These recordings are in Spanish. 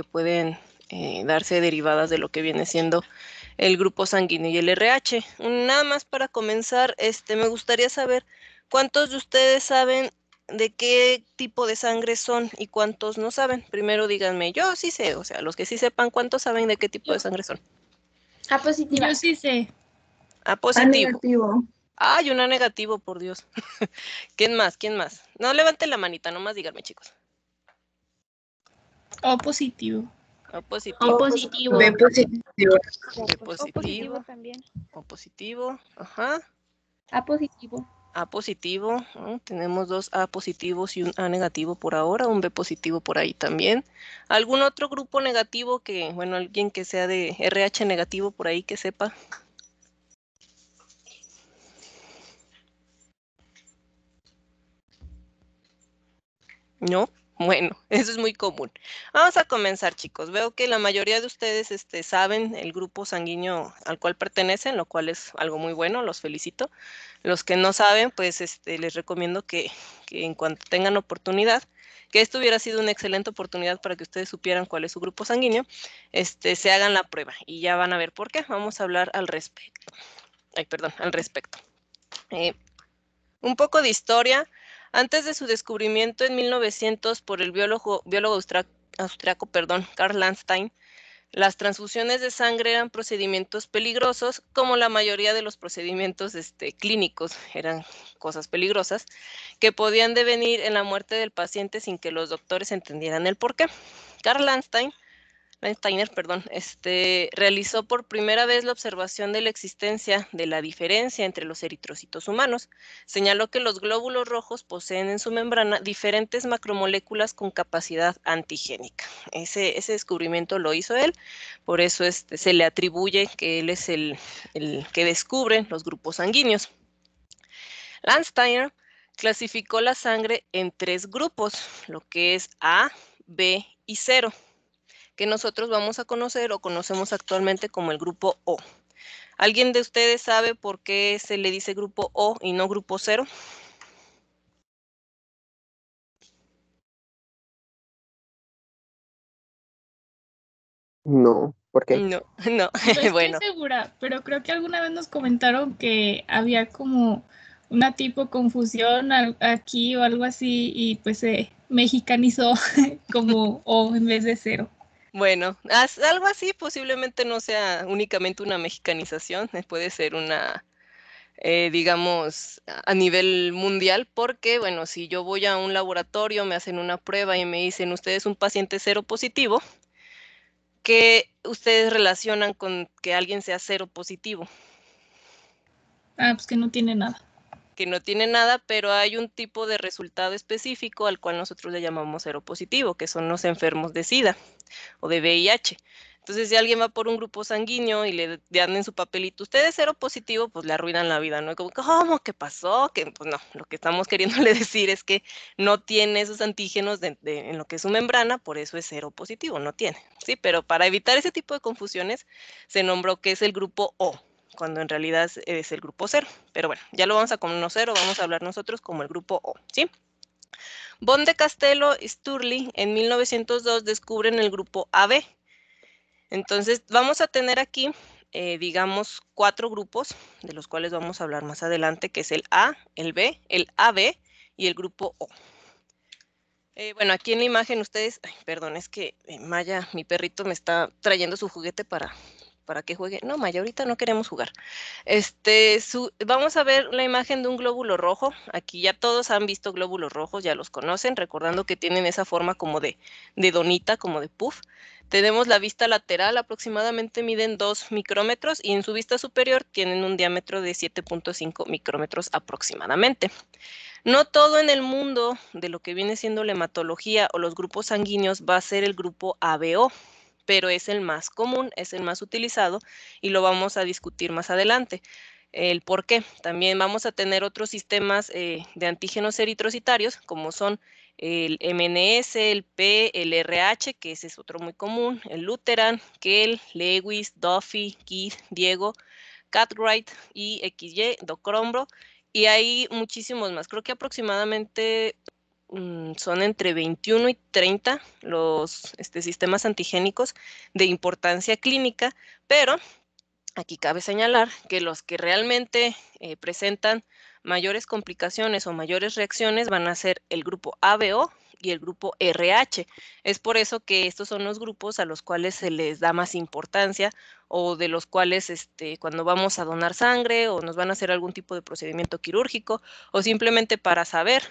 que pueden darse derivadas de lo que viene siendo el grupo sanguíneo y el RH. Nada más para comenzar, me gustaría saber cuántos de ustedes saben de qué tipo de sangre son y cuántos no saben. Primero díganme, yo sí sé, o sea, los que sí sepan, ¿cuántos saben de qué tipo de sangre son? A positiva. Yo sí sé. A A positivo. negativo. Ay, una negativo, por Dios. ¿Quién más? ¿Quién más? No levanten la manita, nomás díganme, chicos. O positivo. O positivo. O positivo. B positivo. B positivo. también. O positivo. Ajá. A positivo. A positivo. Tenemos 2 A positivos y un A negativo por ahora. Un B positivo por ahí también. ¿Algún otro grupo negativo que, bueno, alguien que sea de RH negativo por ahí que sepa? ¿No? Bueno, eso es muy común. Vamos a comenzar, chicos. Veo que la mayoría de ustedes saben el grupo sanguíneo al cual pertenecen, lo cual es algo muy bueno, los felicito. Los que no saben, pues les recomiendo que en cuanto tengan oportunidad, que esto hubiera sido una excelente oportunidad para que ustedes supieran cuál es su grupo sanguíneo, se hagan la prueba y ya van a ver por qué. Vamos a hablar al respecto. Al respecto. Un poco de historia. Antes de su descubrimiento en 1900 por el biólogo austriaco, Karl Landstein, las transfusiones de sangre eran procedimientos peligrosos, como la mayoría de los procedimientos clínicos eran cosas peligrosas, que podían devenir en la muerte del paciente sin que los doctores entendieran el porqué. Karl Landsteiner, realizó por primera vez la observación de la existencia de la diferencia entre los eritrocitos humanos. Señaló que los glóbulos rojos poseen en su membrana diferentes macromoléculas con capacidad antigénica. Ese descubrimiento lo hizo él, por eso se le atribuye que él es el que descubre los grupos sanguíneos. Landsteiner clasificó la sangre en 3 grupos, lo que es A, B y 0, que nosotros vamos a conocer o conocemos actualmente como el grupo O. ¿Alguien de ustedes sabe por qué se le dice grupo O y no grupo 0? No, ¿por qué? No, No estoy bueno. segura, pero creo que alguna vez nos comentaron que había como una tipo confusión aquí o algo así y pues se mexicanizó como O en vez de 0. Bueno, algo así posiblemente no sea únicamente una mexicanización, puede ser una, digamos, a nivel mundial, porque, bueno, si yo voy a un laboratorio, me hacen una prueba y me dicen, usted es un paciente 0 positivo, ¿qué ustedes relacionan con que alguien sea 0 positivo? Ah, pues que no tiene nada. Que no tiene nada, pero hay un tipo de resultado específico al cual nosotros le llamamos seropositivo, que son los enfermos de SIDA o de VIH. Entonces, si alguien va por un grupo sanguíneo y le dan en su papelito, usted es seropositivo, pues le arruinan la vida, ¿no? Como, ¿cómo? ¿Qué pasó? Que pues no, lo que estamos queriéndole decir es que no tiene esos antígenos en lo que es su membrana, por eso es seropositivo, no tiene, ¿sí? Pero para evitar ese tipo de confusiones, se nombró que es el grupo O, cuando en realidad es el grupo 0. Pero bueno, ya lo vamos a conocer o vamos a hablar nosotros como el grupo O, ¿sí? Von de Castello y Sturling en 1902 descubren el grupo AB. Entonces, vamos a tener aquí, digamos, 4 grupos, de los cuales vamos a hablar más adelante, que es el A, el B, el AB y el grupo O. Bueno, aquí en la imagen ustedes, perdón, es que Maya, mi perrito, me está trayendo su juguete para que juegue. No, Maya, ahorita no queremos jugar. Vamos a ver la imagen de un glóbulo rojo. Aquí ya todos han visto glóbulos rojos, ya los conocen, recordando que tienen esa forma como de donita, como de puff. Tenemos la vista lateral, aproximadamente miden 2 micrómetros y en su vista superior tienen un diámetro de 7.5 micrómetros aproximadamente. No todo en el mundo de lo que viene siendo la hematología o los grupos sanguíneos va a ser el grupo ABO, pero es el más común, es el más utilizado y lo vamos a discutir más adelante. El por qué. También vamos a tener otros sistemas de antígenos eritrocitarios, como son el MNS, el P, el RH, que ese es otro muy común, el Luteran, Kell, Lewis, Duffy, Keith, Diego, Cartwright y XY, Docrombro, y hay muchísimos más. Creo que aproximadamente son entre 21 y 30 los sistemas antigénicos de importancia clínica, pero aquí cabe señalar que los que realmente presentan mayores complicaciones o mayores reacciones van a ser el grupo ABO y el grupo RH. Es por eso que estos son los grupos a los cuales se les da más importancia o de los cuales cuando vamos a donar sangre o nos van a hacer algún tipo de procedimiento quirúrgico o simplemente para saber,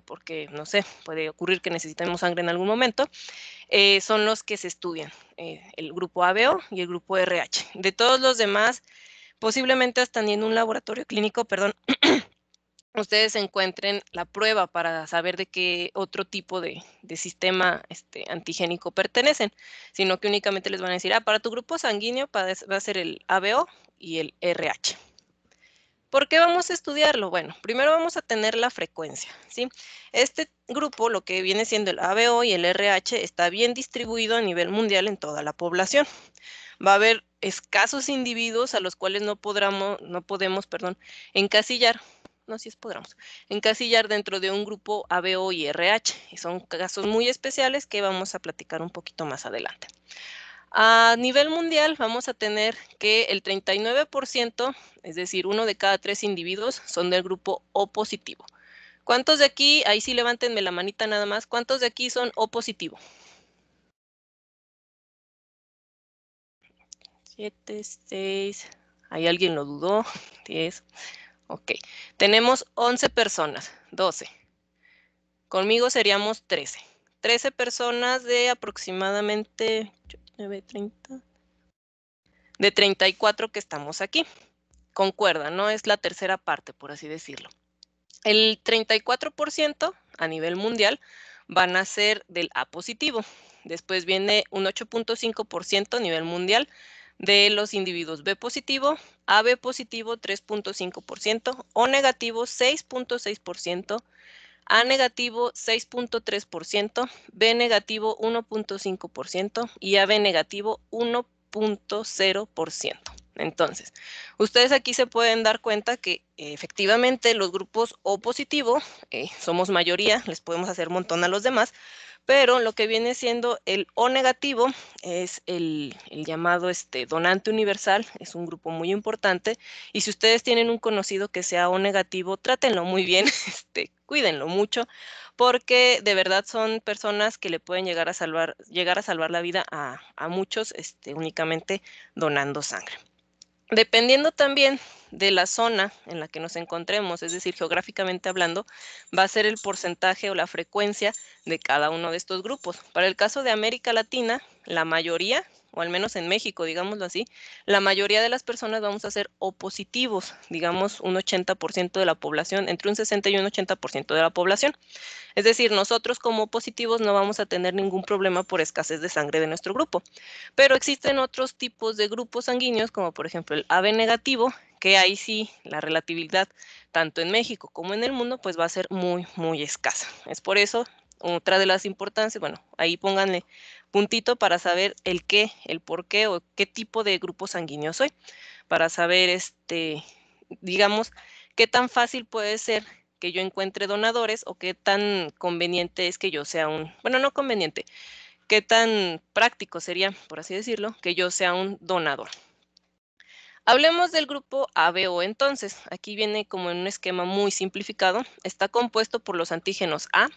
porque no sé, puede ocurrir que necesitemos sangre en algún momento, son los que se estudian, el grupo ABO y el grupo RH. De todos los demás, posiblemente hasta ni en un laboratorio clínico, perdón, ustedes encuentren la prueba para saber de qué otro tipo de sistema antigénico pertenecen, sino que únicamente les van a decir, para tu grupo sanguíneo va a ser el ABO y el RH. ¿Por qué vamos a estudiarlo? Bueno, primero vamos a tener la frecuencia, ¿sí? Este grupo, lo que viene siendo el ABO y el RH, está bien distribuido a nivel mundial en toda la población. Va a haber escasos individuos a los cuales no podemos encasillar, encasillar dentro de un grupo ABO y RH. Y son casos muy especiales que vamos a platicar un poquito más adelante. A nivel mundial vamos a tener que el 39%, es decir, 1 de cada 3 individuos son del grupo O positivo. ¿Cuántos de aquí, ahí sí levántenme la manita nada más, cuántos de aquí son O positivo? 7, 6, ahí alguien lo dudó, 10, ok. Tenemos 11 personas, 12. Conmigo seríamos 13. 13 personas de aproximadamente 9, 30, de 34 que estamos aquí. Concuerda, ¿no? Es la tercera parte, por así decirlo. El 34% a nivel mundial van a ser del A positivo. Después viene un 8.5% a nivel mundial de los individuos B positivo, AB positivo 3.5%, O negativo 6.6%, A negativo 6.3%, B negativo 1.5% y AB negativo 1.0%. Entonces, ustedes aquí se pueden dar cuenta que efectivamente los grupos O positivo somos mayoría, les podemos hacer montón a los demás, pero lo que viene siendo el O negativo es el llamado donante universal, es un grupo muy importante, y si ustedes tienen un conocido que sea O negativo, trátenlo muy bien, cuídenlo mucho, porque de verdad son personas que le pueden llegar a salvar la vida a muchos únicamente donando sangre. Dependiendo también de la zona en la que nos encontremos, es decir, geográficamente hablando, va a ser el porcentaje o la frecuencia de cada uno de estos grupos. Para el caso de América Latina, la mayoría, o al menos en México, digámoslo así, la mayoría de las personas vamos a ser O positivos, digamos un 80% de la población, entre un 60 y un 80% de la población. Es decir, nosotros como positivos no vamos a tener ningún problema por escasez de sangre de nuestro grupo. Pero existen otros tipos de grupos sanguíneos, como por ejemplo el AB negativo, que ahí sí la relatividad, tanto en México como en el mundo, pues va a ser muy, muy escasa. Es por eso, otra de las importancias, bueno, ahí pónganle puntito para saber el qué, el por qué o qué tipo de grupo sanguíneo soy, para saber, digamos, qué tan fácil puede ser que yo encuentre donadores o qué tan conveniente es que yo sea bueno, no conveniente, qué tan práctico sería, por así decirlo, que yo sea un donador. Hablemos del grupo ABO entonces. Aquí viene como en un esquema muy simplificado. Está compuesto por los antígenos A,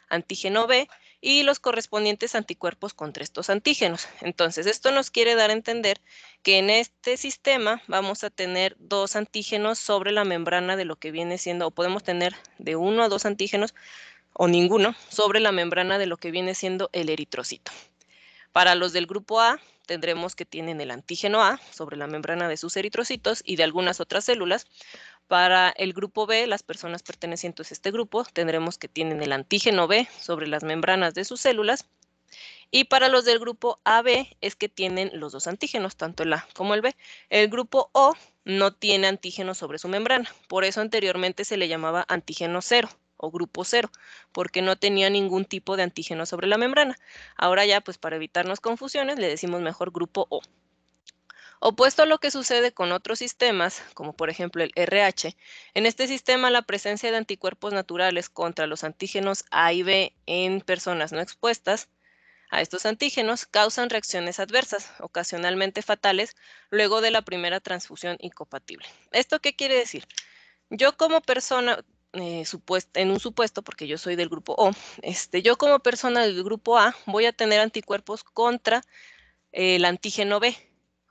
antígeno B y los correspondientes anticuerpos contra estos antígenos. Entonces, esto nos quiere dar a entender que en este sistema vamos a tener 2 antígenos sobre la membrana de lo que viene siendo, o podemos tener de 1 a 2 antígenos o ninguno sobre la membrana de lo que viene siendo el eritrocito. Para los del grupo A, tendremos que tienen el antígeno A sobre la membrana de sus eritrocitos y de algunas otras células. Para el grupo B, las personas pertenecientes a este grupo, tendremos que tienen el antígeno B sobre las membranas de sus células. Y para los del grupo AB es que tienen los 2 antígenos, tanto el A como el B. El grupo O no tiene antígeno sobre su membrana, por eso anteriormente se le llamaba antígeno 0 o grupo 0, porque no tenía ningún tipo de antígeno sobre la membrana. Ahora ya, pues para evitarnos confusiones, le decimos mejor grupo O. Opuesto a lo que sucede con otros sistemas, como por ejemplo el RH, en este sistema la presencia de anticuerpos naturales contra los antígenos A y B en personas no expuestas a estos antígenos causan reacciones adversas, ocasionalmente fatales, luego de la primera transfusión incompatible. ¿Esto qué quiere decir? Yo como persona, en un supuesto, porque yo soy del grupo O, yo como persona del grupo A voy a tener anticuerpos contra el antígeno B.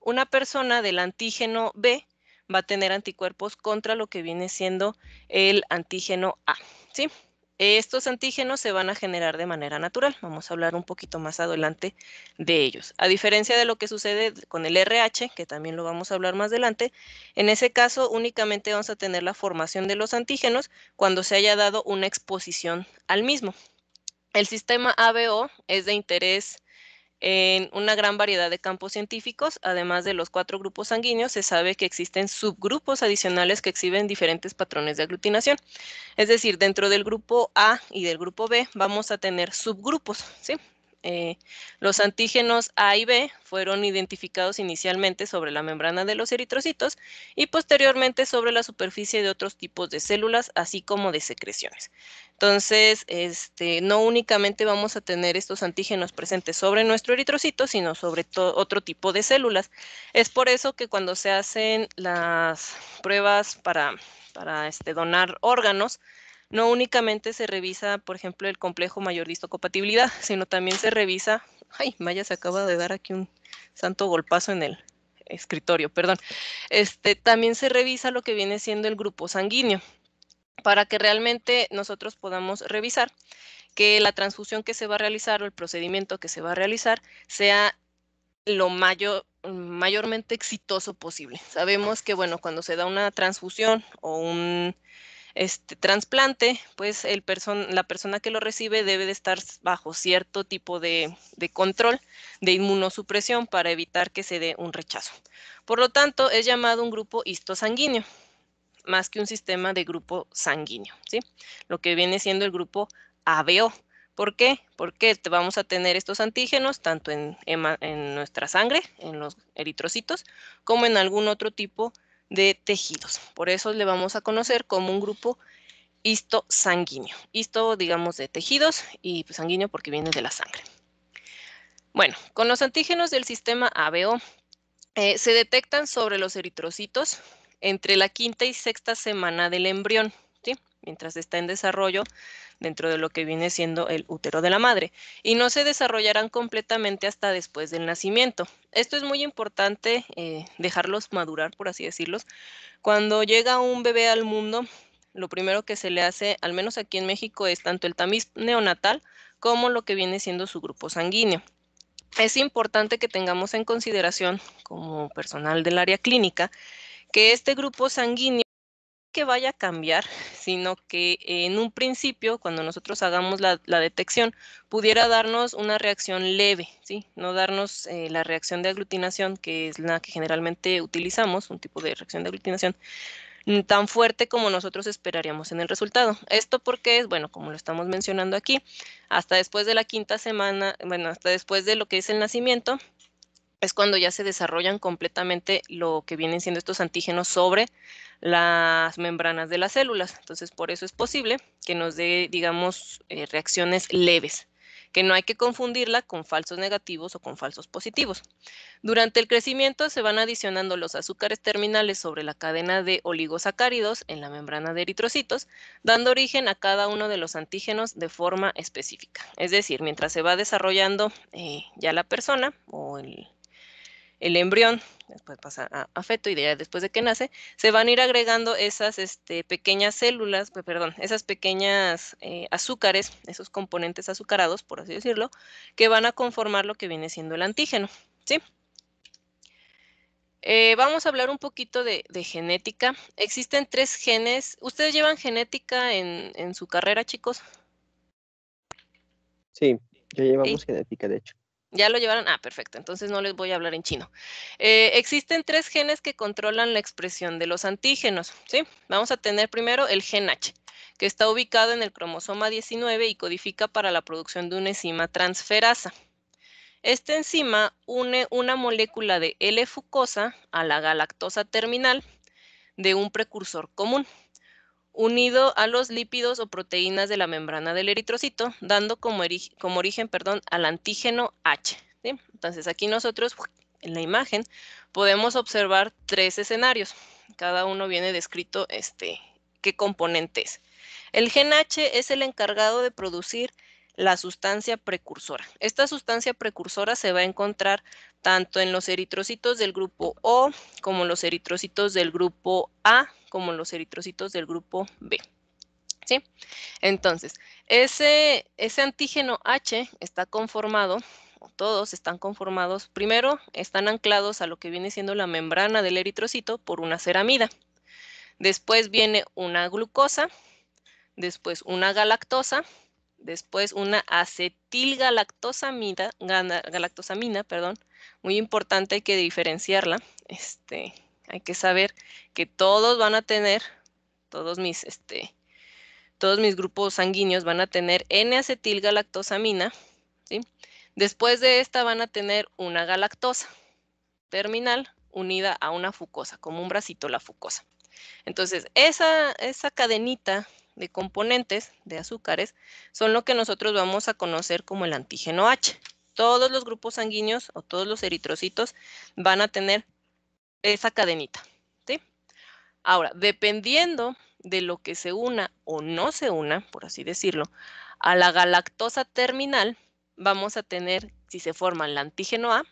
Una persona del antígeno B va a tener anticuerpos contra lo que viene siendo el antígeno A, ¿sí? Estos antígenos se van a generar de manera natural. Vamos a hablar un poquito más adelante de ellos. A diferencia de lo que sucede con el RH, que también lo vamos a hablar más adelante, en ese caso únicamente vamos a tener la formación de los antígenos cuando se haya dado una exposición al mismo. El sistema ABO es de interés en una gran variedad de campos científicos. Además de los 4 grupos sanguíneos, se sabe que existen subgrupos adicionales que exhiben diferentes patrones de aglutinación. Es decir, dentro del grupo A y del grupo B vamos a tener subgrupos, ¿sí? Los antígenos A y B fueron identificados inicialmente sobre la membrana de los eritrocitos y posteriormente sobre la superficie de otros tipos de células, así como de secreciones. Entonces, no únicamente vamos a tener estos antígenos presentes sobre nuestro eritrocito, sino sobre otro tipo de células. Es por eso que cuando se hacen las pruebas para donar órganos, no únicamente se revisa, por ejemplo, el complejo mayor de histocompatibilidad, sino también se revisa, ay, Maya se acaba de dar aquí un santo golpazo en el escritorio, perdón. También se revisa lo que viene siendo el grupo sanguíneo, para que realmente nosotros podamos revisar que la transfusión que se va a realizar o el procedimiento que se va a realizar sea lo mayormente exitoso posible. Sabemos que, bueno, cuando se da una transfusión o un trasplante, pues la persona que lo recibe debe de estar bajo cierto tipo de control de inmunosupresión para evitar que se dé un rechazo. Por lo tanto, es llamado un grupo histosanguíneo, más que un sistema de grupo sanguíneo, ¿sí? Lo que viene siendo el grupo ABO. ¿Por qué? Porque vamos a tener estos antígenos tanto en nuestra sangre, en los eritrocitos, como en algún otro tipo de tejidos. Por eso le vamos a conocer como un grupo histosanguíneo. Histo, digamos, de tejidos y pues, sanguíneo porque viene de la sangre. Bueno, con los antígenos del sistema ABO se detectan sobre los eritrocitos entre la 5ª y 6ª semana del embrión, ¿sí? Mientras está en desarrollo dentro de lo que viene siendo el útero de la madre, y no se desarrollarán completamente hasta después del nacimiento. Esto es muy importante dejarlos madurar, por así decirlos. Cuando llega un bebé al mundo, lo primero que se le hace, al menos aquí en México, es tanto el tamiz neonatal como lo que viene siendo su grupo sanguíneo. Es importante que tengamos en consideración, como personal del área clínica, que este grupo sanguíneo no que vaya a cambiar, sino que en un principio, cuando nosotros hagamos la detección, pudiera darnos una reacción leve, ¿sí? No darnos la reacción de aglutinación, que es la que generalmente utilizamos, un tipo de reacción de aglutinación, tan fuerte como nosotros esperaríamos en el resultado. Esto porque es, bueno, como lo estamos mencionando aquí, hasta después de la 5ª semana, bueno, hasta después de lo que es el nacimiento, es cuando ya se desarrollan completamente lo que vienen siendo estos antígenos sobre las membranas de las células. Entonces, por eso es posible que nos dé, digamos, reacciones leves, que no hay que confundirla con falsos negativos o con falsos positivos. Durante el crecimiento se van adicionando los azúcares terminales sobre la cadena de oligosacáridos en la membrana de eritrocitos, dando origen a cada uno de los antígenos de forma específica. Es decir, mientras se va desarrollando ya la persona o el embrión, después pasa a feto y después de que nace, se van a ir agregando esas pequeñas células, esas pequeñas azúcares, esos componentes azucarados, por así decirlo, que van a conformar lo que viene siendo el antígeno, ¿sí? Vamos a hablar un poquito de genética. Existen 3 genes. ¿Ustedes llevan genética en su carrera, chicos? Sí, ya llevamos Sí. genética, de hecho. ¿Ya lo llevaron? Ah, perfecto. Entonces no les voy a hablar en chino. Existen 3 genes que controlan la expresión de los antígenos, ¿sí? Vamos a tener primero el gen H, que está ubicado en el cromosoma 19 y codifica para la producción de una enzima transferasa. Esta enzima une una molécula de L-fucosa a la galactosa terminal de un precursor común, unido a los lípidos o proteínas de la membrana del eritrocito, dando como origen al antígeno H. ¿Sí? Entonces, aquí nosotros, en la imagen, podemos observar 3 escenarios. Cada uno viene descrito qué componente es. El gen H es el encargado de producir la sustancia precursora. Esta sustancia precursora se va a encontrar tanto en los eritrocitos del grupo O, como los eritrocitos del grupo A, como los eritrocitos del grupo B. ¿Sí? Entonces, ese antígeno H está conformado, o todos están conformados, primero están anclados a lo que viene siendo la membrana del eritrocito por una ceramida. Después viene una glucosa, después una galactosa, después una acetilgalactosamina, muy importante, hay que diferenciarla. Hay que saber que todos van a tener, todos mis grupos sanguíneos van a tener N-acetilgalactosamina, ¿sí? Después de esta van a tener una galactosa terminal unida a una fucosa, como un bracito la fucosa. Entonces, esa cadenita de componentes de azúcares son lo que nosotros vamos a conocer como el antígeno H. Todos los grupos sanguíneos o todos los eritrocitos van a tener esa cadenita, ¿sí? Ahora, dependiendo de lo que se una o no se una, por así decirlo, a la galactosa terminal, vamos a tener si se forma el antígeno A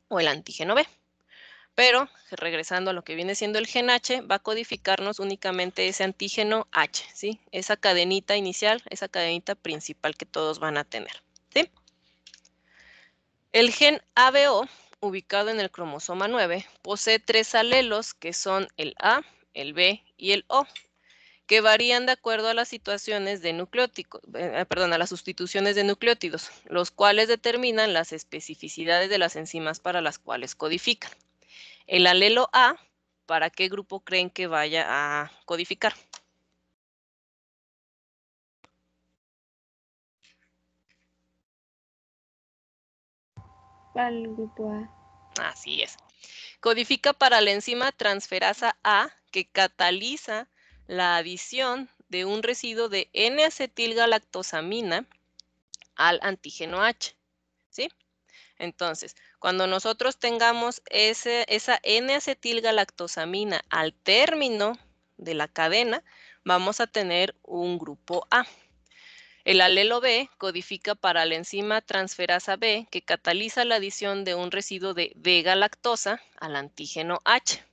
o el antígeno B. Pero, regresando a lo que viene siendo el gen H, va a codificarnos únicamente ese antígeno H, ¿sí? Esa cadenita inicial, esa cadenita principal que todos van a tener, ¿sí? El gen ABO, ubicado en el cromosoma 9, posee 3 alelos que son el A, el B y el O, que varían de acuerdo a las situaciones de a las sustituciones de nucleótidos, los cuales determinan las especificidades de las enzimas para las cuales codifican. El alelo A, ¿para qué grupo creen que vaya a codificar? Para el grupo A. Así es. Codifica para la enzima transferasa A, que cataliza la adición de un residuo de N-acetilgalactosamina al antígeno H, ¿sí? Entonces, cuando nosotros tengamos esa N-acetilgalactosamina al término de la cadena, vamos a tener un grupo A. El alelo B codifica para la enzima transferasa B, que cataliza la adición de un residuo de D-galactosa al antígeno H.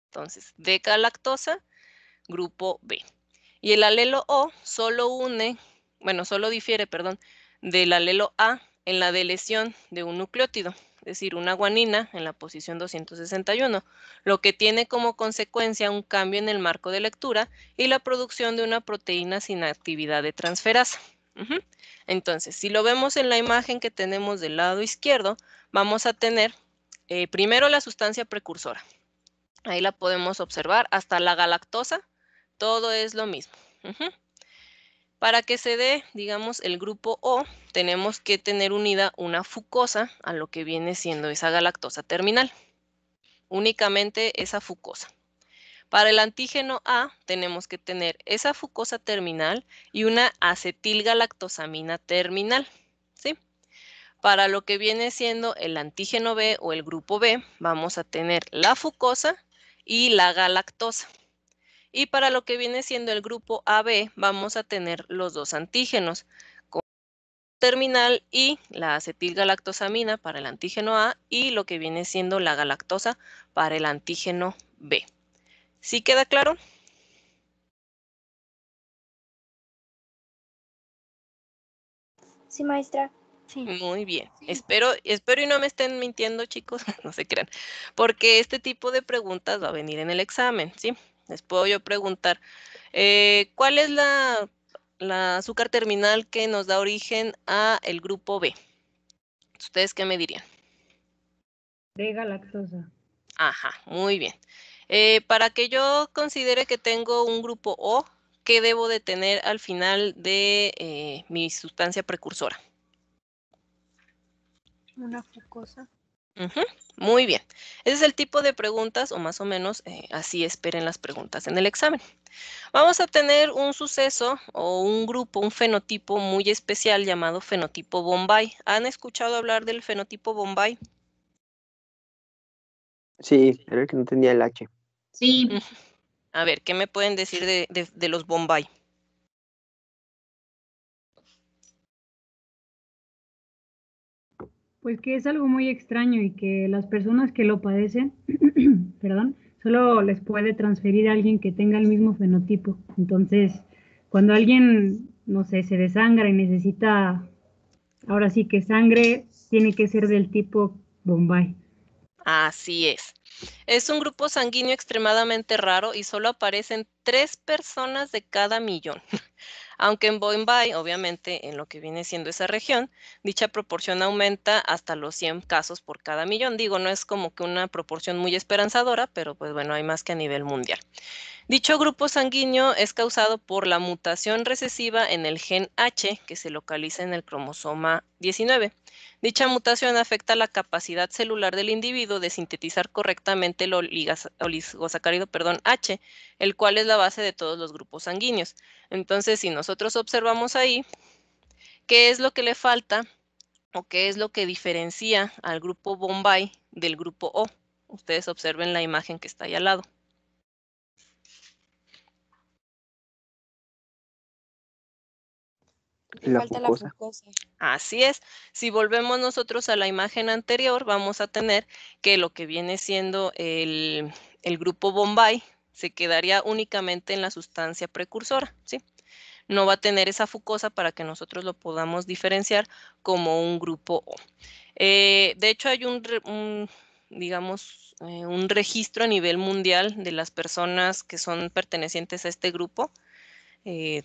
Entonces, D-galactosa, grupo B. Y el alelo O solo difiere, del alelo A en la deleción de un nucleótido, es decir, una guanina en la posición 261, lo que tiene como consecuencia un cambio en el marco de lectura y la producción de una proteína sin actividad de transferasa. Entonces, si lo vemos en la imagen que tenemos del lado izquierdo, vamos a tener primero la sustancia precursora. Ahí la podemos observar, hasta la galactosa, todo es lo mismo. Para que se dé, digamos, el grupo O, tenemos que tener unida una fucosa a lo que viene siendo esa galactosa terminal. Únicamente esa fucosa. Para el antígeno A, tenemos que tener esa fucosa terminal y una acetilgalactosamina terminal, ¿sí? Para lo que viene siendo el antígeno B o el grupo B, vamos a tener la fucosa y la galactosa. Y para lo que viene siendo el grupo AB, vamos a tener los dos antígenos, con terminal y la acetilgalactosamina para el antígeno A y lo que viene siendo la galactosa para el antígeno B. ¿Sí queda claro? Sí, maestra. Sí. Muy bien. Espero y no me estén mintiendo, chicos, no se crean, porque este tipo de preguntas va a venir en el examen, ¿sí? Les puedo yo preguntar, ¿cuál es la azúcar terminal que nos da origen a el grupo B? ¿Ustedes qué me dirían? D-galactosa. Ajá, muy bien. Para que yo considere que tengo un grupo O, ¿qué debo de tener al final de mi sustancia precursora? Una fucosa. Muy bien. Ese es el tipo de preguntas, o más o menos así esperen las preguntas en el examen. Vamos a tener un suceso o un grupo, un fenotipo muy especial llamado fenotipo Bombay. ¿Han escuchado hablar del fenotipo Bombay? Sí, era el que no tenía el H. Sí, A ver, ¿qué me pueden decir de los Bombay? Pues que es algo muy extraño y que las personas que lo padecen, perdón, solo les puede transferir a alguien que tenga el mismo fenotipo. Entonces, cuando alguien, no sé, se desangra y necesita, ahora sí que sangre, tiene que ser del tipo Bombay. Así es. Es un grupo sanguíneo extremadamente raro y solo aparecen 3 personas de cada millón. Aunque en Bombay, obviamente, en lo que viene siendo esa región, dicha proporción aumenta hasta los 100 casos por cada millón. Digo, no es como que una proporción muy esperanzadora, pero pues bueno, hay más que a nivel mundial. Dicho grupo sanguíneo es causado por la mutación recesiva en el gen H que se localiza en el cromosoma 19. Dicha mutación afecta la capacidad celular del individuo de sintetizar correctamente el oligosacárido H, el cual es la base de todos los grupos sanguíneos. Entonces, si nosotros observamos ahí, ¿qué es lo que le falta o qué es lo que diferencia al grupo Bombay del grupo O? Ustedes observen la imagen que está ahí al lado. Le La falta fucosa. la fucosa. Así es. Si volvemos nosotros a la imagen anterior, vamos a tener que lo que viene siendo el grupo Bombay se quedaría únicamente en la sustancia precursora, ¿sí? No va a tener esa fucosa para que nosotros lo podamos diferenciar como un grupo O. De hecho, hay digamos, un registro a nivel mundial de las personas que son pertenecientes a este grupo.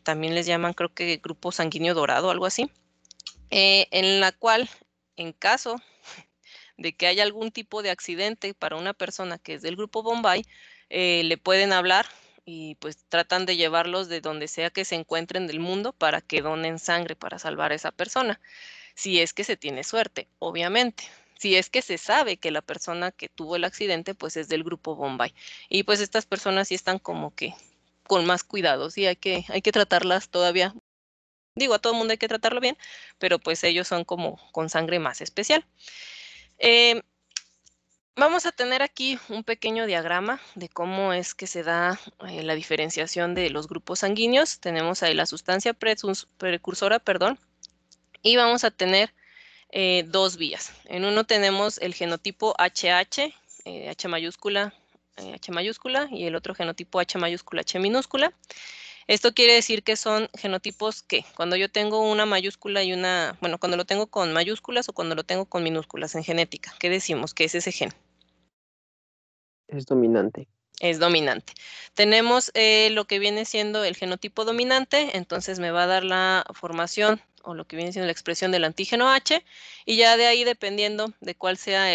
También les llaman, creo que grupo sanguíneo dorado, algo así. En la cual, en caso de que haya algún tipo de accidente para una persona que es del grupo Bombay, le pueden hablar y pues tratan de llevarlos de donde sea que se encuentren del mundo para que donen sangre para salvar a esa persona, si es que se tiene suerte, obviamente. Si es que se sabe que la persona que tuvo el accidente pues es del grupo Bombay. Y pues estas personas sí están como que con más cuidado, sí, hay que tratarlas todavía. Digo, a todo el mundo hay que tratarlo bien, pero pues ellos son como con sangre más especial. Vamos a tener aquí un pequeño diagrama de cómo es que se da la diferenciación de los grupos sanguíneos. Tenemos ahí la sustancia precursora, y vamos a tener 2 vías. En uno tenemos el genotipo HH, H mayúscula, y el otro genotipo H mayúscula, H minúscula. Esto quiere decir que son genotipos que cuando yo tengo una mayúscula y bueno, cuando lo tengo con mayúsculas o cuando lo tengo con minúsculas en genética, ¿qué decimos? ¿Qué es ese gen? Es dominante. Es dominante. Tenemos lo que viene siendo el genotipo dominante, entonces me va a dar la formación o lo que viene siendo la expresión del antígeno H, y ya de ahí, dependiendo de cuál sea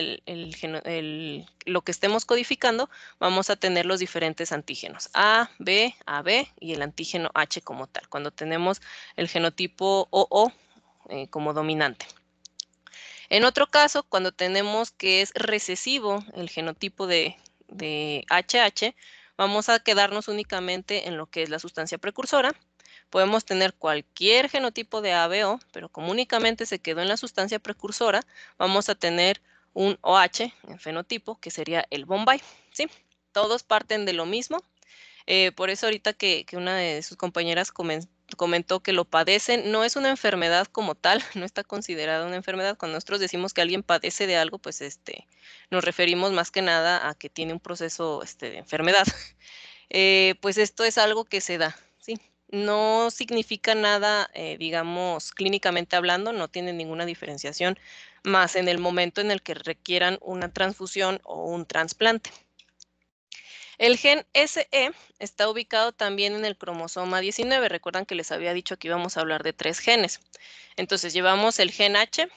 lo que estemos codificando, vamos a tener los diferentes antígenos A, B, AB y el antígeno H como tal, cuando tenemos el genotipo OO como dominante. En otro caso, cuando tenemos que es recesivo el genotipo de HH, vamos a quedarnos únicamente en lo que es la sustancia precursora. Podemos tener cualquier genotipo de ABO, pero como únicamente se quedó en la sustancia precursora, vamos a tener un OH en fenotipo, que sería el Bombay, ¿sí? Todos parten de lo mismo. Por eso ahorita que una de sus compañeras comentó que lo padecen, no es una enfermedad como tal, no está considerada una enfermedad. Cuando nosotros decimos que alguien padece de algo, pues nos referimos más que nada a que tiene un proceso de enfermedad. Pues esto es algo que se da, ¿sí? No significa nada, digamos, clínicamente hablando, no tiene ninguna diferenciación más en el momento en el que requieran una transfusión o un trasplante. El gen SE está ubicado también en el cromosoma 19. Recuerdan que les había dicho que íbamos a hablar de 3 genes. Entonces llevamos el gen H,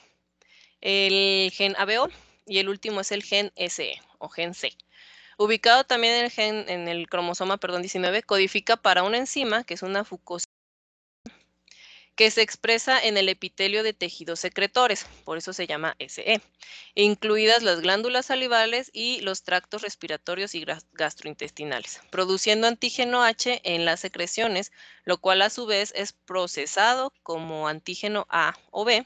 el gen ABO y el último es el gen SE o gen C. Ubicado también en el cromosoma 19, codifica para una enzima que es una fucosina que se expresa en el epitelio de tejidos secretores, por eso se llama SE, incluidas las glándulas salivales y los tractos respiratorios y gastrointestinales, produciendo antígeno H en las secreciones, lo cual a su vez es procesado como antígeno A o B,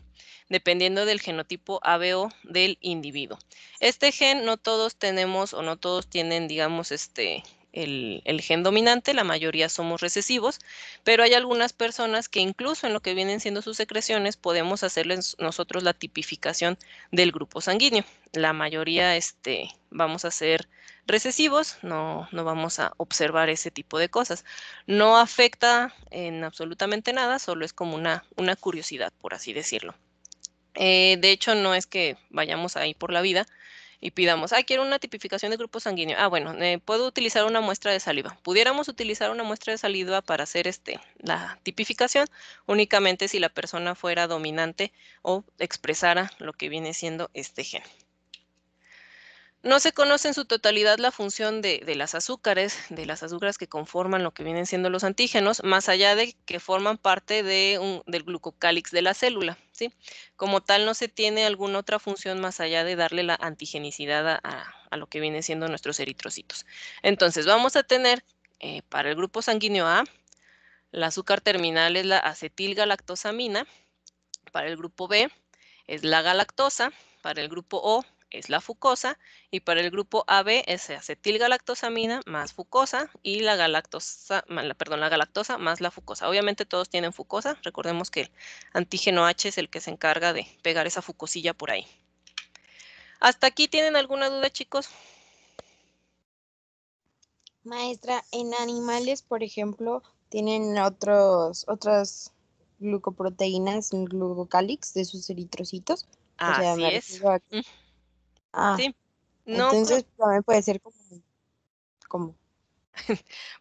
dependiendo del genotipo ABO del individuo. Este gen no todos tenemos o no todos tienen, digamos, el gen dominante, la mayoría somos recesivos, pero hay algunas personas que incluso en lo que vienen siendo sus secreciones podemos hacerles nosotros la tipificación del grupo sanguíneo. La mayoría vamos a ser recesivos, no vamos a observar ese tipo de cosas. No afecta en absolutamente nada, solo es como una curiosidad, por así decirlo. De hecho, no es que vayamos ahí por la vida y pidamos, quiero una tipificación de grupo sanguíneo. Bueno, puedo utilizar una muestra de saliva. Pudiéramos utilizar una muestra de saliva para hacer la tipificación únicamente si la persona fuera dominante o expresara lo que viene siendo este gen. No se conoce en su totalidad la función de las azúcares que conforman lo que vienen siendo los antígenos, más allá de que forman parte del glucocálix de la célula, ¿sí? Como tal, no se tiene alguna otra función más allá de darle la antigenicidad a lo que vienen siendo nuestros eritrocitos. Entonces, vamos a tener para el grupo sanguíneo A, el azúcar terminal es la acetilgalactosamina, para el grupo B es la galactosa, para el grupo O es la fucosa y para el grupo AB es acetilgalactosamina más fucosa y la galactosa más la fucosa. Obviamente todos tienen fucosa, recordemos que el antígeno H es el que se encarga de pegar esa fucosilla por ahí. ¿Hasta aquí tienen alguna duda, chicos? Maestra, en animales, por ejemplo, tienen otras glucoproteínas en glucocálix de sus eritrocitos. O sea, Así me es. refiero a Sí. No, entonces también puede ser como.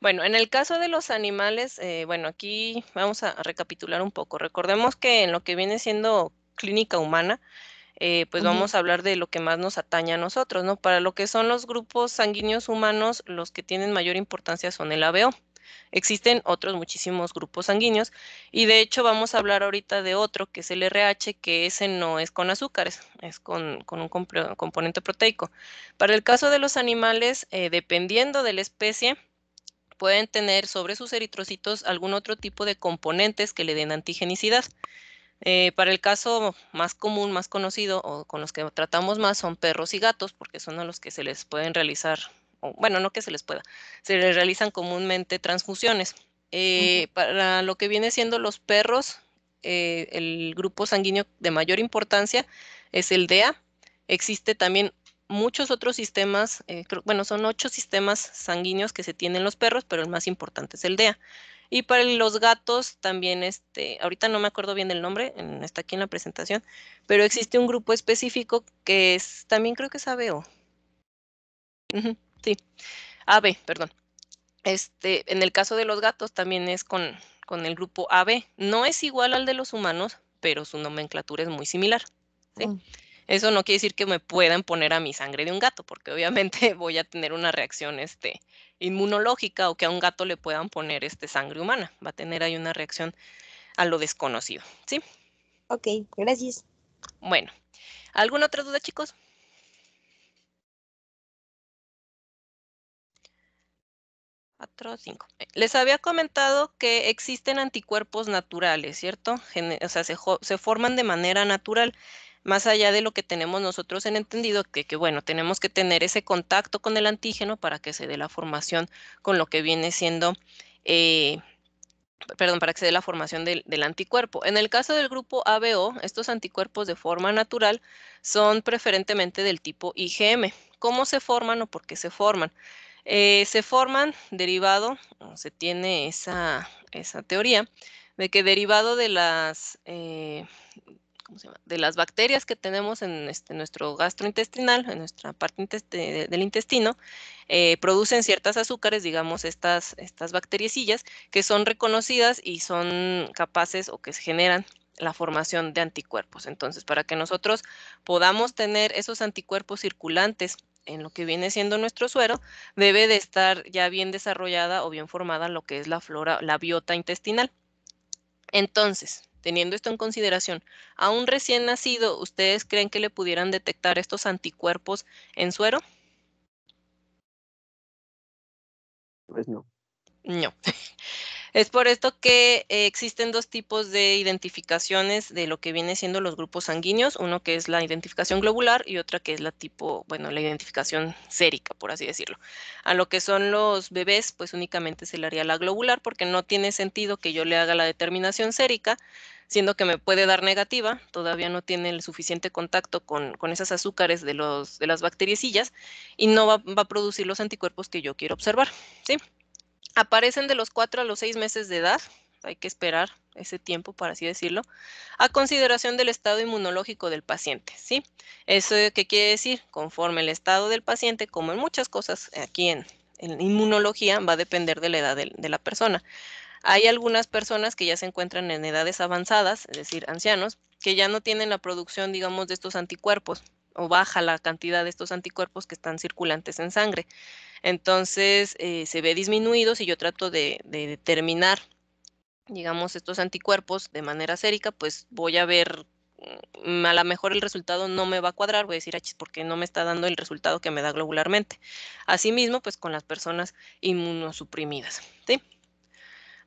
Bueno, en el caso de los animales, bueno, aquí vamos a recapitular un poco. Recordemos que en lo que viene siendo clínica humana, pues vamos a hablar de lo que más nos atañe a nosotros, ¿no? Para lo que son los grupos sanguíneos humanos, los que tienen mayor importancia son el ABO. Existen otros muchísimos grupos sanguíneos y de hecho vamos a hablar ahorita de otro que es el RH, que ese no es con azúcares, es con un componente proteico. Para el caso de los animales, dependiendo de la especie, pueden tener sobre sus eritrocitos algún otro tipo de componentes que le den antigenicidad. Para el caso más común, más conocido o con los que tratamos más son perros y gatos, porque son a los que se les pueden realizar, bueno, no que se les pueda, se les realizan comúnmente transfusiones. Para lo que viene siendo los perros, el grupo sanguíneo de mayor importancia es el DA. Existe también muchos otros sistemas, bueno, son 8 sistemas sanguíneos que se tienen los perros, pero el más importante es el DEA. Y para los gatos también, ahorita no me acuerdo bien del nombre, está aquí en la presentación, pero existe un grupo específico que es, también creo que es ABO. Sí, AB, perdón. En el caso de los gatos también es con el grupo AB. No es igual al de los humanos, pero su nomenclatura es muy similar, ¿sí? Eso no quiere decir que me puedan poner a mi sangre de un gato, porque obviamente voy a tener una reacción inmunológica o que a un gato le puedan poner sangre humana. Va a tener ahí una reacción a lo desconocido, ¿sí? Ok, gracias. Bueno, ¿alguna otra duda, chicos? 4, 5. Les había comentado que existen anticuerpos naturales, ¿cierto? O sea, se forman de manera natural, más allá de lo que tenemos nosotros en entendido, que bueno, tenemos que tener ese contacto con el antígeno para que se dé la formación con lo que viene siendo, para que se dé la formación del anticuerpo. En el caso del grupo ABO, estos anticuerpos de forma natural son preferentemente del tipo IgM. ¿Cómo se forman o por qué se forman? Se forman derivado, o se tiene esa teoría, de que derivado de las, de las bacterias que tenemos en nuestro gastrointestinal, en nuestra parte del intestino, producen ciertas azúcares, digamos estas bacteriecillas, que son reconocidas y son capaces o que generan la formación de anticuerpos. Entonces, para que nosotros podamos tener esos anticuerpos circulantes en lo que viene siendo nuestro suero, debe de estar ya bien desarrollada o bien formada lo que es la flora, la biota intestinal. Entonces, teniendo esto en consideración, a un recién nacido, ¿ustedes creen que le pudieran detectar estos anticuerpos en suero? Pues no. No. Es por esto que existen dos tipos de identificaciones de lo que viene siendo los grupos sanguíneos, uno que es la identificación globular y otra que es la la identificación sérica, por así decirlo. A lo que son los bebés, pues únicamente se le haría la globular porque no tiene sentido que yo le haga la determinación sérica, siendo que me puede dar negativa, todavía no tiene el suficiente contacto con esas azúcares de las bacteriecillas y no va a producir los anticuerpos que yo quiero observar, ¿sí? Aparecen de los 4 a los 6 meses de edad, hay que esperar ese tiempo, por así decirlo, a consideración del estado inmunológico del paciente, ¿sí? ¿Eso qué quiere decir? Conforme el estado del paciente, como en muchas cosas aquí en inmunología, va a depender de la edad de la persona. Hay algunas personas que ya se encuentran en edades avanzadas, es decir, ancianos, que ya no tienen la producción, digamos, de estos anticuerpos o baja la cantidad de estos anticuerpos que están circulantes en sangre. Entonces, se ve disminuido si yo trato de determinar, digamos, estos anticuerpos de manera sérica, pues voy a ver, a lo mejor el resultado no me va a cuadrar, voy a decir, ¿por qué no me está dando el resultado que me da globularmente? Asimismo, pues con las personas inmunosuprimidas, ¿sí?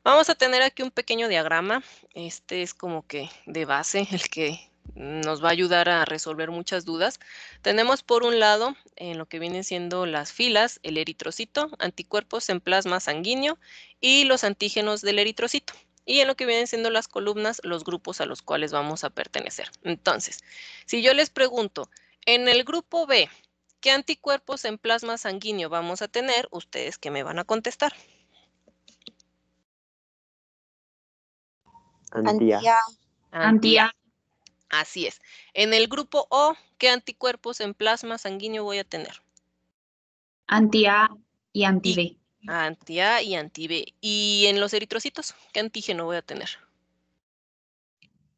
Vamos a tener aquí un pequeño diagrama, este es como que de base, el que nos va a ayudar a resolver muchas dudas. Tenemos por un lado, en lo que vienen siendo las filas, el eritrocito, anticuerpos en plasma sanguíneo y los antígenos del eritrocito. Y en lo que vienen siendo las columnas, los grupos a los cuales vamos a pertenecer. Entonces, si yo les pregunto, en el grupo B, ¿qué anticuerpos en plasma sanguíneo vamos a tener? ¿Ustedes qué me van a contestar? Antía. Antía. Así es. En el grupo O, ¿qué anticuerpos en plasma sanguíneo voy a tener? Anti-A y anti-B. Anti-A y anti-B. ¿Y en los eritrocitos, qué antígeno voy a tener?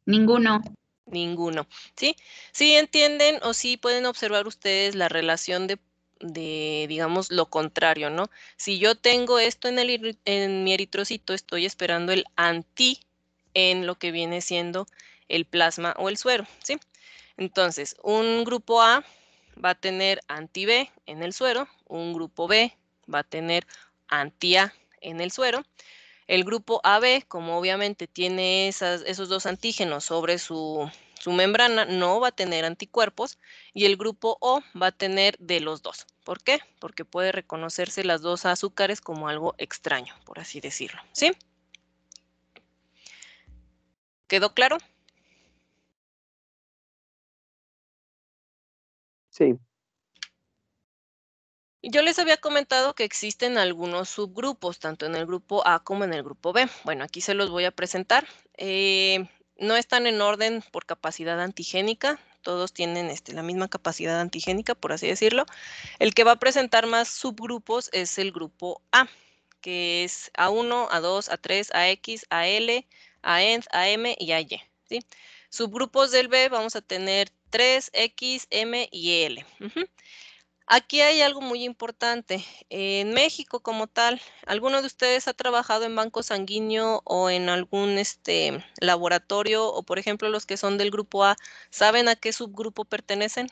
Ninguno. Ninguno. ¿Sí? ¿Sí entienden o sí pueden observar ustedes la relación de digamos, lo contrario, ¿no? Si yo tengo esto en mi eritrocito, estoy esperando el anti en lo que viene siendo el plasma o el suero, ¿sí? Entonces, un grupo A va a tener anti-B en el suero, un grupo B va a tener anti-A en el suero. El grupo AB, como obviamente tiene esos dos antígenos sobre su membrana, no va a tener anticuerpos y el grupo O va a tener de los dos. ¿Por qué? Porque puede reconocerse las dos azúcares como algo extraño, por así decirlo, ¿sí? ¿Quedó claro? Sí. Yo les había comentado que existen algunos subgrupos, tanto en el grupo A como en el grupo B. Bueno, aquí se los voy a presentar. No están en orden por capacidad antigénica, todos tienen la misma capacidad antigénica, por así decirlo. El que va a presentar más subgrupos es el grupo A, que es A1, A2, A3, AX, AL, AENZ, AM y AY, ¿sí? Subgrupos del B vamos a tener 3, X, M y L. Aquí hay algo muy importante. En México como tal, ¿alguno de ustedes ha trabajado en banco sanguíneo o en algún laboratorio o, por ejemplo, los que son del grupo A, saben a qué subgrupo pertenecen?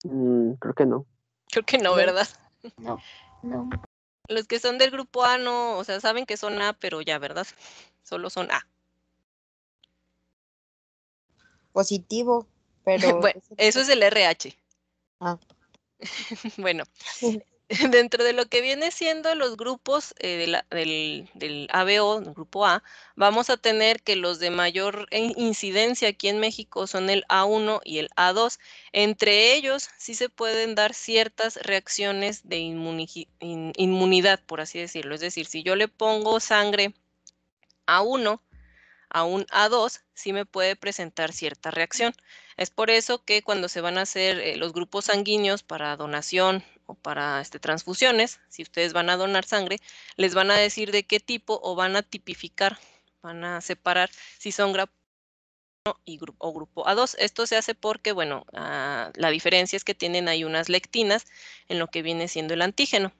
Creo que no. Creo que no, No. ¿verdad? No, no. Los que son del grupo A no, o sea, saben que son A, pero ya, ¿verdad? Solo son A. Positivo, pero Bueno, eso es el RH. Ah. Bueno, dentro de lo que viene siendo los grupos del ABO, del grupo A, vamos a tener que los de mayor incidencia aquí en México son el A1 y el A2. Entre ellos sí se pueden dar ciertas reacciones de inmunidad, por así decirlo. Es decir, si yo le pongo sangre A1 a un A2, sí me puede presentar cierta reacción. Es por eso que cuando se van a hacer los grupos sanguíneos para donación o para transfusiones, si ustedes van a donar sangre, les van a decir de qué tipo o van a tipificar, van a separar si son o grupo A2. Esto se hace porque, bueno, la diferencia es que tienen ahí unas lectinas en lo que viene siendo el antígeno.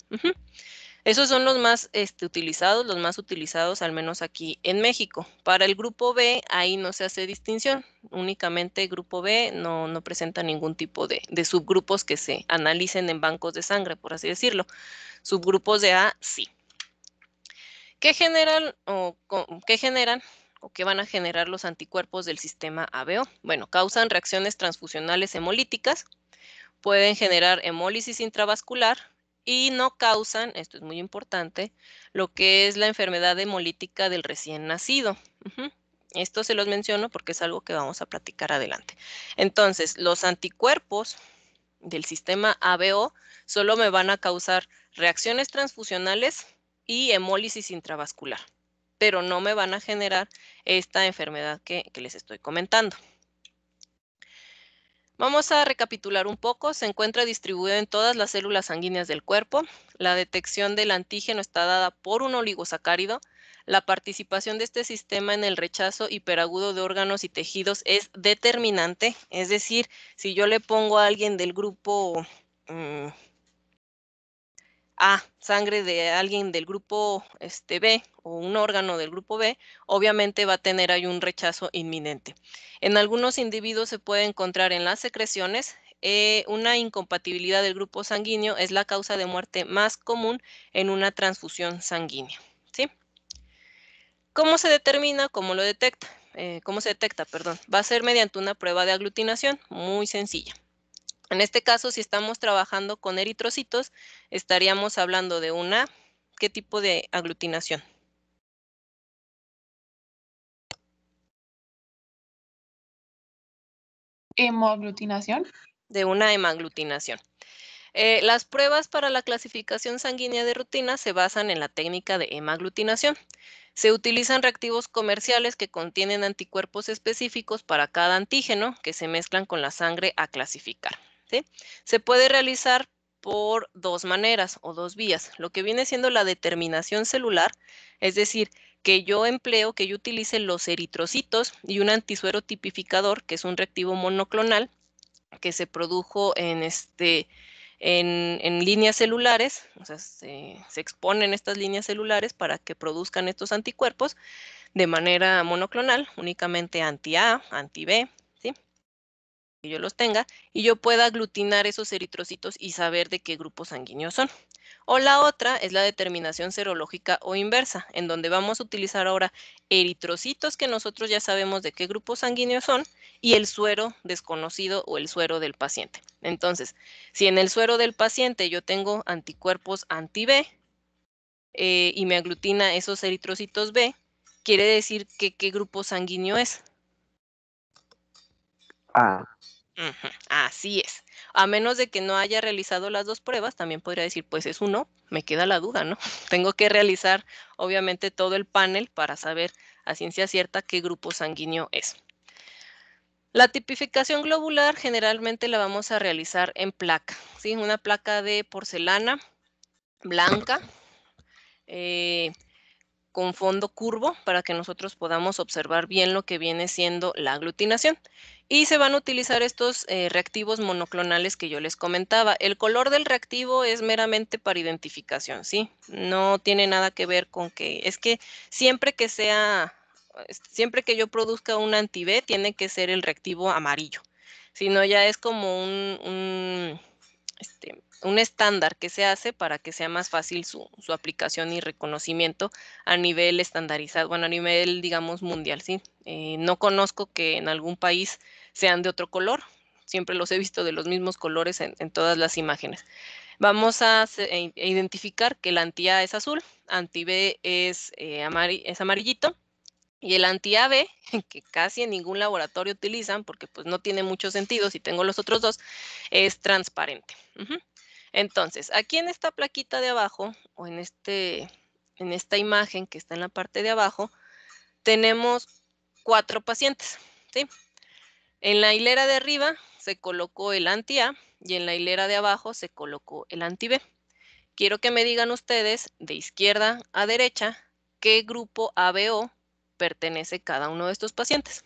Esos son los más utilizados, al menos aquí en México. Para el grupo B, ahí no se hace distinción. Únicamente el grupo B no presenta ningún tipo de subgrupos que se analicen en bancos de sangre, por así decirlo. Subgrupos de A, sí. ¿Qué generan o qué van a generar los anticuerpos del sistema ABO? Bueno, causan reacciones transfusionales hemolíticas, pueden generar hemólisis intravascular y no causan, esto es muy importante, lo que es la enfermedad hemolítica del recién nacido. Esto se los menciono porque es algo que vamos a platicar adelante. Entonces, los anticuerpos del sistema ABO solo me van a causar reacciones transfusionales y hemólisis intravascular, pero no me van a generar esta enfermedad que les estoy comentando. Vamos a recapitular un poco. Se encuentra distribuido en todas las células sanguíneas del cuerpo. La detección del antígeno está dada por un oligosacárido. La participación de este sistema en el rechazo hiperagudo de órganos y tejidos es determinante. Es decir, si yo le pongo a alguien del grupo A, sangre de alguien del grupo B o un órgano del grupo B, obviamente va a tener ahí un rechazo inminente. En algunos individuos se puede encontrar en las secreciones una incompatibilidad del grupo sanguíneo, es la causa de muerte más común en una transfusión sanguínea. ¿Sí? ¿Cómo se determina? ¿Cómo lo detecta? ¿Cómo se detecta? Perdón. Va a ser mediante una prueba de aglutinación muy sencilla. En este caso, si estamos trabajando con eritrocitos, estaríamos hablando de ¿qué tipo de aglutinación? Hemoaglutinación. De una hemaglutinación. Las pruebas para la clasificación sanguínea de rutina se basan en la técnica de hemaglutinación. Se utilizan reactivos comerciales que contienen anticuerpos específicos para cada antígeno que se mezclan con la sangre a clasificar. ¿Sí? Se puede realizar por dos maneras o dos vías. Lo que viene siendo la determinación celular, es decir, que yo utilice los eritrocitos y un antisuero tipificador, que es un reactivo monoclonal que se produjo en líneas celulares, o sea, se exponen estas líneas celulares para que produzcan estos anticuerpos de manera monoclonal, únicamente anti-A, anti-B, ¿sí? Que yo los tenga y yo pueda aglutinar esos eritrocitos y saber de qué grupo sanguíneo son. O la otra es la determinación serológica o inversa, en donde vamos a utilizar ahora eritrocitos que nosotros ya sabemos de qué grupo sanguíneo son y el suero desconocido o el suero del paciente. Entonces, si en el suero del paciente yo tengo anticuerpos anti-B y me aglutina esos eritrocitos B, quiere decir que qué grupo sanguíneo es. Así es. A menos de que no haya realizado las dos pruebas, también podría decir, pues es uno, me queda la duda, ¿no? Tengo que realizar, obviamente, todo el panel para saber a ciencia cierta qué grupo sanguíneo es. La tipificación globular generalmente la vamos a realizar en placa, ¿sí? Una placa de porcelana blanca, con fondo curvo para que nosotros podamos observar bien lo que viene siendo la aglutinación. Y se van a utilizar estos reactivos monoclonales que yo les comentaba. El color del reactivo es meramente para identificación, ¿sí? No tiene nada que ver con es que siempre que yo produzca un anti-B, tiene que ser el reactivo amarillo. Si no, ya es como un estándar que se hace para que sea más fácil su aplicación y reconocimiento a nivel estandarizado, bueno, a nivel, digamos, mundial, ¿sí? No conozco que en algún país sean de otro color, siempre los he visto de los mismos colores en todas las imágenes. Vamos a identificar que el anti-A es azul, anti-B es amarillito, y el anti-AB, que casi en ningún laboratorio utilizan, porque pues no tiene mucho sentido si tengo los otros dos, es transparente. Entonces, aquí en esta plaquita de abajo, o en esta imagen que está en la parte de abajo, tenemos 4 pacientes, ¿sí? En la hilera de arriba se colocó el anti-A y en la hilera de abajo se colocó el anti-B. Quiero que me digan ustedes, de izquierda a derecha, qué grupo ABO pertenece cada uno de estos pacientes.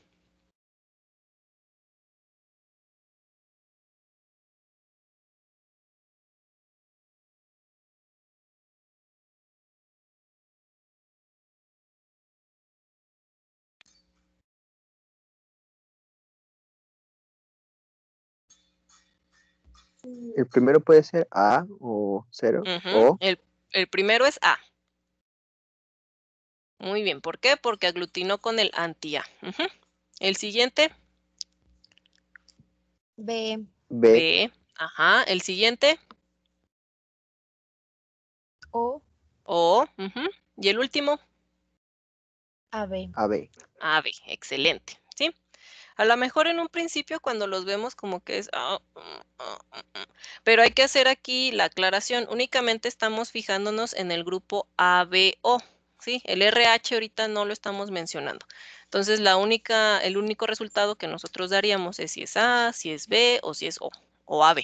El primero puede ser A o 0 o El primero es A. Muy bien, ¿por qué? Porque aglutinó con el anti-A. El siguiente, B. B, B. Ajá, el siguiente, O. O. Y el último, AB. AB. AB. Excelente, ¿sí? A lo mejor en un principio cuando los vemos como que es... pero hay que hacer aquí la aclaración. Únicamente estamos fijándonos en el grupo ABO, ¿sí? El RH ahorita no lo estamos mencionando. Entonces, el único resultado que nosotros daríamos es si es A, si es B o si es o AB.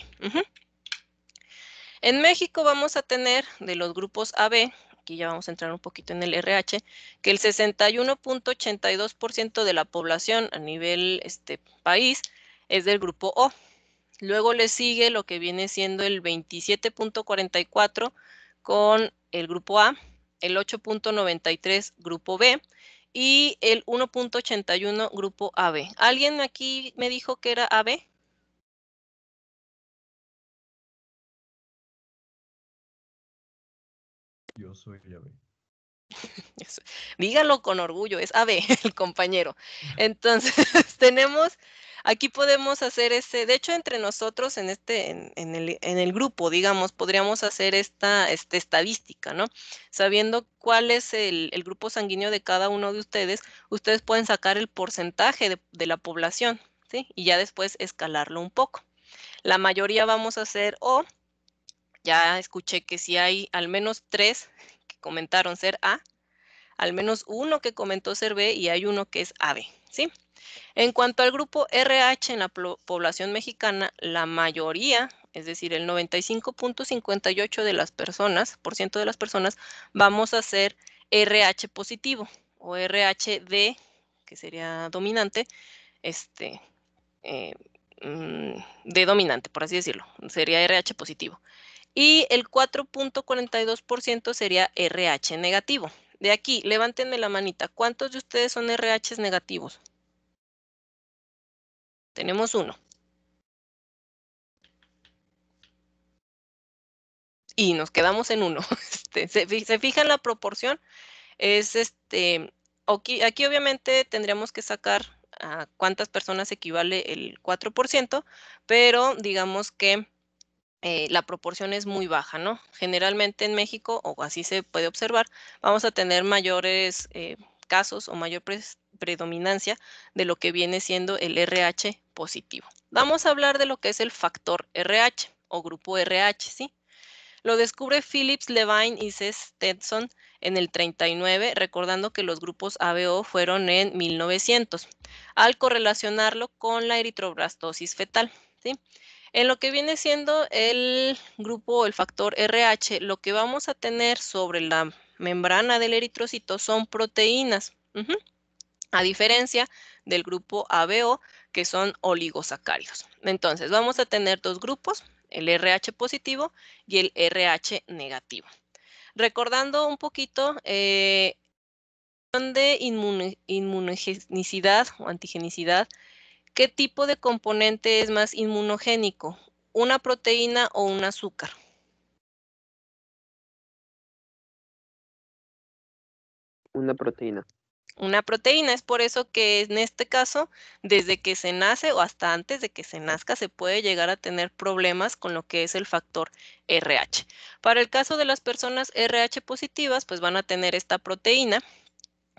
En México vamos a tener de los grupos AB, aquí ya vamos a entrar un poquito en el RH, que el 61.82% de la población a nivel país es del grupo O. Luego le sigue lo que viene siendo el 27.44 con el grupo A, el 8.93 grupo B y el 1.81 grupo AB. ¿Alguien aquí me dijo que era AB? Yo soy AB. Dígalo con orgullo, es AB el compañero. Entonces, aquí podemos hacer de hecho, entre nosotros en el grupo, digamos, podríamos hacer esta estadística, ¿no? Sabiendo cuál es el grupo sanguíneo de cada uno de ustedes pueden sacar el porcentaje de la población, ¿sí? Y ya después escalarlo un poco. La mayoría vamos a hacer O. Ya escuché que si hay al menos 3 que comentaron ser A, al menos uno que comentó ser B y hay uno que es AB, ¿sí? En cuanto al grupo RH en la población mexicana, la mayoría, es decir, el 95.58% de las personas, vamos a ser RH positivo o RHD, que sería dominante, de dominante, por así decirlo, sería RH positivo. Y el 4.42% sería RH negativo. De aquí, levántenme la manita. ¿Cuántos de ustedes son RHs negativos? Tenemos uno. Y nos quedamos en uno. ¿Se fijan la proporción? Es aquí obviamente tendríamos que sacar a cuántas personas equivale el 4%, pero digamos que la proporción es muy baja, ¿no? Generalmente en México, o así se puede observar, vamos a tener mayores casos o mayor predominancia de lo que viene siendo el RH positivo. Vamos a hablar de lo que es el factor RH o grupo RH, ¿sí? Lo descubre Phillips, Levine y C. Stetson en el 39, recordando que los grupos ABO fueron en 1900, al correlacionarlo con la eritroblastosis fetal, ¿sí? En lo que viene siendo el grupo, el factor RH, lo que vamos a tener sobre la membrana del eritrocito son proteínas, a diferencia del grupo ABO, que son oligosacáridos. Entonces, vamos a tener dos grupos, el RH positivo y el RH negativo. Recordando un poquito, de inmunogenicidad o antigenicidad, ¿qué tipo de componente es más inmunogénico? ¿Una proteína o un azúcar? Una proteína. Una proteína, es por eso que en este caso, desde que se nace o hasta antes de que se nazca, se puede llegar a tener problemas con lo que es el factor RH. Para el caso de las personas RH positivas, pues van a tener esta proteína,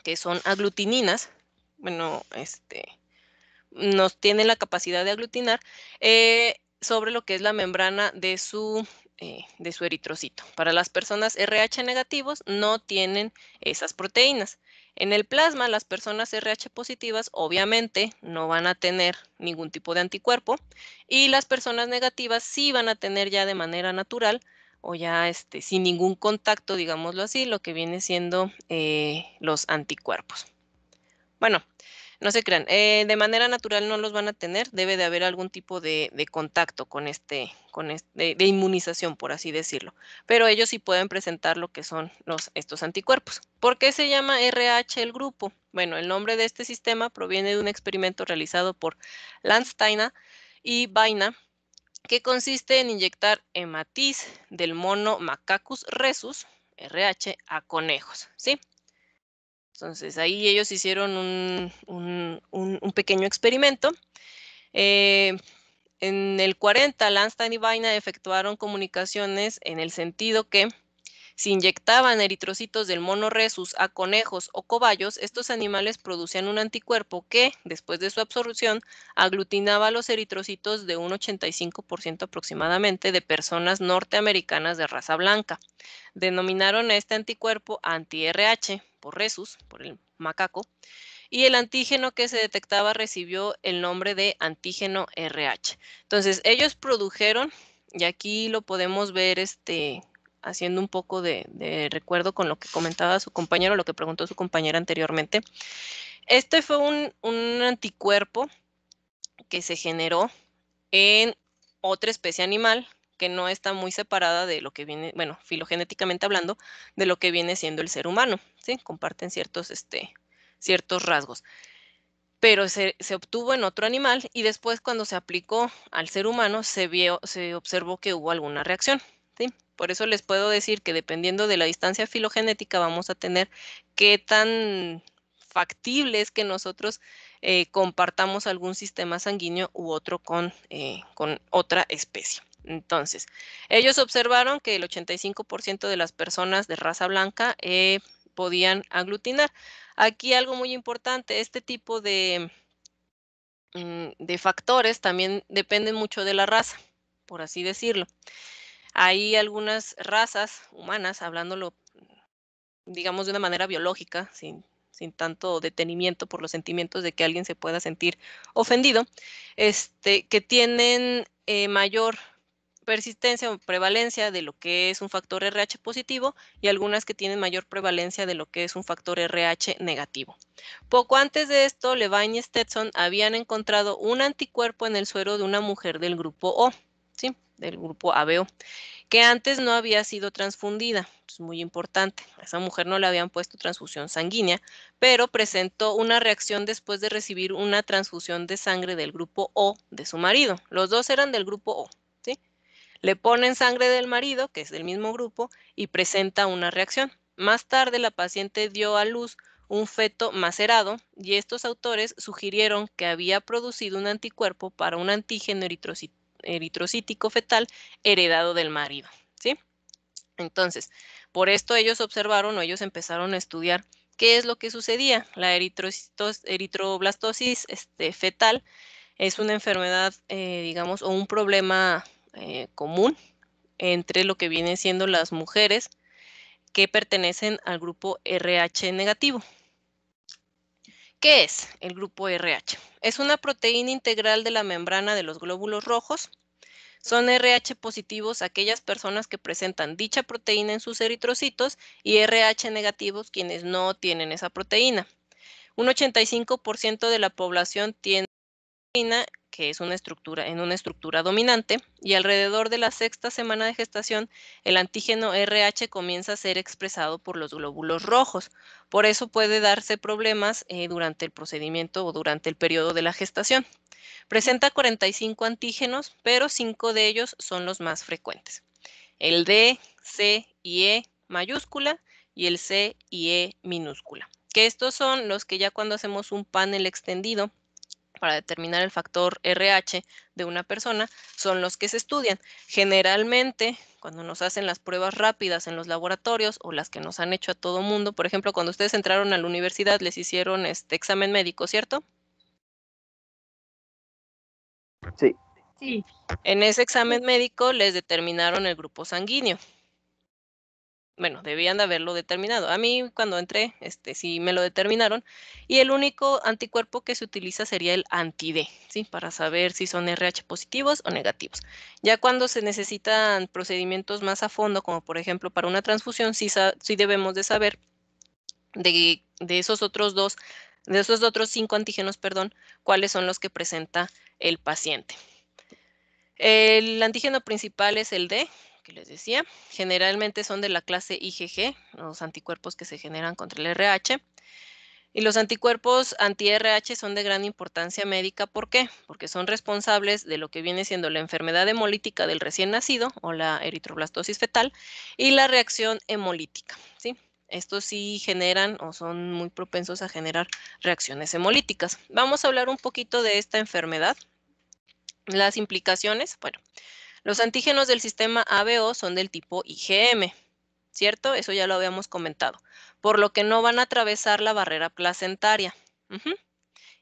que son aglutininas. Bueno, nos tiene la capacidad de aglutinar sobre lo que es la membrana de su eritrocito. Para las personas RH negativos no tienen esas proteínas. En el plasma, las personas RH positivas obviamente no van a tener ningún tipo de anticuerpo y las personas negativas sí van a tener ya de manera natural o ya sin ningún contacto, digámoslo así, lo que viene siendo los anticuerpos. Bueno, no se crean, de manera natural no los van a tener, debe de haber algún tipo de contacto con de inmunización, por así decirlo, pero ellos sí pueden presentar lo que son estos anticuerpos. ¿Por qué se llama RH el grupo? Bueno, el nombre de este sistema proviene de un experimento realizado por Landsteiner y Vaina, que consiste en inyectar hematis del mono Macacus rhesus, RH, a conejos, ¿sí? Entonces, ahí ellos hicieron un pequeño experimento. En el 40, Lansstein y Vaina efectuaron comunicaciones en el sentido que si inyectaban eritrocitos del mono rhesus a conejos o cobayos, estos animales producían un anticuerpo que, después de su absorción, aglutinaba los eritrocitos de un 85% aproximadamente de personas norteamericanas de raza blanca. Denominaron a este anticuerpo anti-RH, por rhesus, por el macaco, y el antígeno que se detectaba recibió el nombre de antígeno RH. Entonces, ellos produjeron, y aquí lo podemos ver haciendo un poco de recuerdo con lo que comentaba su compañero, lo que preguntó su compañera anteriormente. Este fue un anticuerpo que se generó en otra especie animal que no está muy separada de lo que viene, bueno, filogenéticamente hablando, de lo que viene siendo el ser humano, ¿sí? Comparten ciertos rasgos. Pero se obtuvo en otro animal y después cuando se aplicó al ser humano se observó que hubo alguna reacción, ¿sí? Por eso les puedo decir que dependiendo de la distancia filogenética vamos a tener qué tan factible es que nosotros compartamos algún sistema sanguíneo u otro con otra especie. Entonces, ellos observaron que el 85% de las personas de raza blanca podían aglutinar. Aquí algo muy importante, este tipo de factores también dependen mucho de la raza, por así decirlo. Hay algunas razas humanas, hablándolo, digamos, de una manera biológica, sin tanto detenimiento por los sentimientos de que alguien se pueda sentir ofendido, que tienen mayor persistencia o prevalencia de lo que es un factor RH positivo y algunas que tienen mayor prevalencia de lo que es un factor RH negativo. Poco antes de esto, Levine y Stetson habían encontrado un anticuerpo en el suero de una mujer del grupo O, ¿sí? Del grupo ABO, que antes no había sido transfundida. Es muy importante. A esa mujer no le habían puesto transfusión sanguínea, pero presentó una reacción después de recibir una transfusión de sangre del grupo O de su marido. Los dos eran del grupo O, ¿sí? Le ponen sangre del marido, que es del mismo grupo, y presenta una reacción. Más tarde, la paciente dio a luz un feto macerado y estos autores sugirieron que había producido un anticuerpo para un antígeno eritrocítico fetal heredado del marido, ¿sí? Entonces, por esto ellos observaron o ellos empezaron a estudiar qué es lo que sucedía. La eritroblastosis fetal es una enfermedad, digamos, o un problema común entre lo que vienen siendo las mujeres que pertenecen al grupo RH negativo. ¿Qué es el grupo RH? Es una proteína integral de la membrana de los glóbulos rojos. Son RH positivos aquellas personas que presentan dicha proteína en sus eritrocitos y RH negativos quienes no tienen esa proteína. Un 85% de la población tiene proteína que es una estructura dominante, y alrededor de la sexta semana de gestación, el antígeno RH comienza a ser expresado por los glóbulos rojos. Por eso puede darse problemas durante el procedimiento o durante el periodo de la gestación. Presenta 45 antígenos, pero 5 de ellos son los más frecuentes. El D, C y E mayúscula y el C y E minúscula. Que estos son los que ya cuando hacemos un panel extendido para determinar el factor RH de una persona, son los que se estudian. Generalmente, cuando nos hacen las pruebas rápidas en los laboratorios o las que nos han hecho a todo mundo, por ejemplo, cuando ustedes entraron a la universidad, les hicieron examen médico, ¿cierto? Sí. Sí. En ese examen médico les determinaron el grupo sanguíneo. Bueno, debían de haberlo determinado. A mí cuando entré, sí me lo determinaron. Y el único anticuerpo que se utiliza sería el anti-D, ¿sí? Para saber si son RH positivos o negativos. Ya cuando se necesitan procedimientos más a fondo, como por ejemplo para una transfusión, sí debemos de saber de esos otros 5 antígenos, perdón, cuáles son los que presenta el paciente. El antígeno principal es el D, que les decía. Generalmente son de la clase IgG, los anticuerpos que se generan contra el RH. Y los anticuerpos anti-RH son de gran importancia médica. ¿Por qué? Porque son responsables de lo que viene siendo la enfermedad hemolítica del recién nacido o la eritroblastosis fetal y la reacción hemolítica, ¿sí? Estos sí generan o son muy propensos a generar reacciones hemolíticas. Vamos a hablar un poquito de esta enfermedad. Las implicaciones, bueno, los antígenos del sistema ABO son del tipo IgM, ¿cierto? Eso ya lo habíamos comentado, por lo que no van a atravesar la barrera placentaria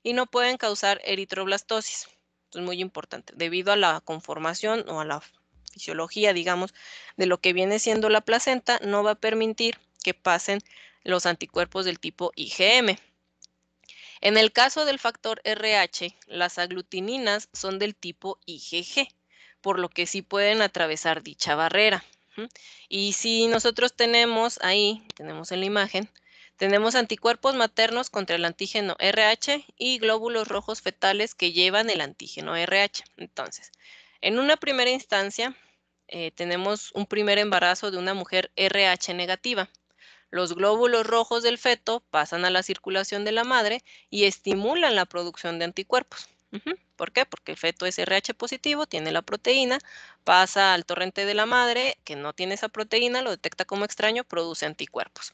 y no pueden causar eritroblastosis. Esto es muy importante, debido a la conformación o a la fisiología, digamos, de lo que viene siendo la placenta, no va a permitir que pasen los anticuerpos del tipo IgM. En el caso del factor RH, las aglutininas son del tipo IgG, por lo que sí pueden atravesar dicha barrera. Y si nosotros tenemos ahí, tenemos en la imagen, tenemos anticuerpos maternos contra el antígeno RH y glóbulos rojos fetales que llevan el antígeno RH. Entonces, en una primera instancia, tenemos un primer embarazo de una mujer RH negativa. Los glóbulos rojos del feto pasan a la circulación de la madre y estimulan la producción de anticuerpos. ¿Por qué? Porque el feto es RH positivo, tiene la proteína, pasa al torrente de la madre, que no tiene esa proteína, lo detecta como extraño, produce anticuerpos.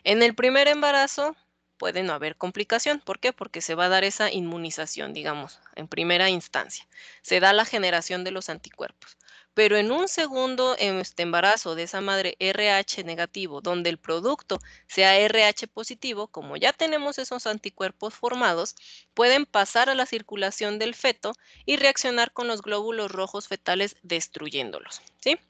En el primer embarazo puede no haber complicación. ¿Por qué? Porque se va a dar esa inmunización, digamos, en primera instancia. Se da la generación de los anticuerpos. Pero en un segundo embarazo de esa madre RH negativo, donde el producto sea RH positivo, como ya tenemos esos anticuerpos formados, pueden pasar a la circulación del feto y reaccionar con los glóbulos rojos fetales destruyéndolos, ¿sí?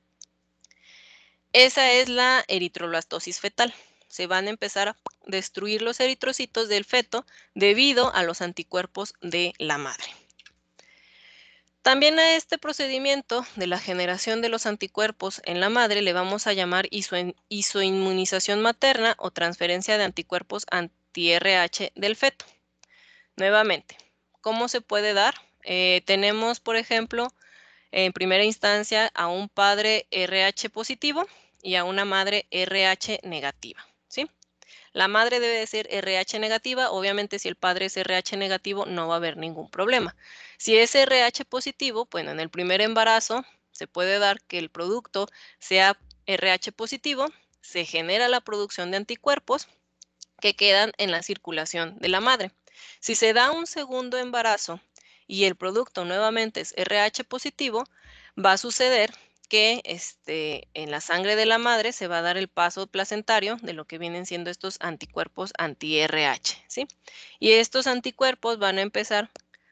Esa es la eritroblastosis fetal. Se van a empezar a destruir los eritrocitos del feto debido a los anticuerpos de la madre. También a este procedimiento de la generación de los anticuerpos en la madre le vamos a llamar isoinmunización materna o transferencia de anticuerpos anti-RH del feto. Nuevamente, ¿cómo se puede dar? Tenemos, por ejemplo, en primera instancia a un padre RH positivo y a una madre RH negativa, ¿sí? La madre debe de ser RH negativa. Obviamente, si el padre es RH negativo, no va a haber ningún problema. Si es RH positivo, bueno, en el primer embarazo se puede dar que el producto sea RH positivo, se genera la producción de anticuerpos que quedan en la circulación de la madre. Si se da un segundo embarazo y el producto nuevamente es RH positivo, va a suceder que en la sangre de la madre se va a dar el paso placentario de lo que vienen siendo estos anticuerpos anti-RH, ¿sí? Y estos anticuerpos van a empezar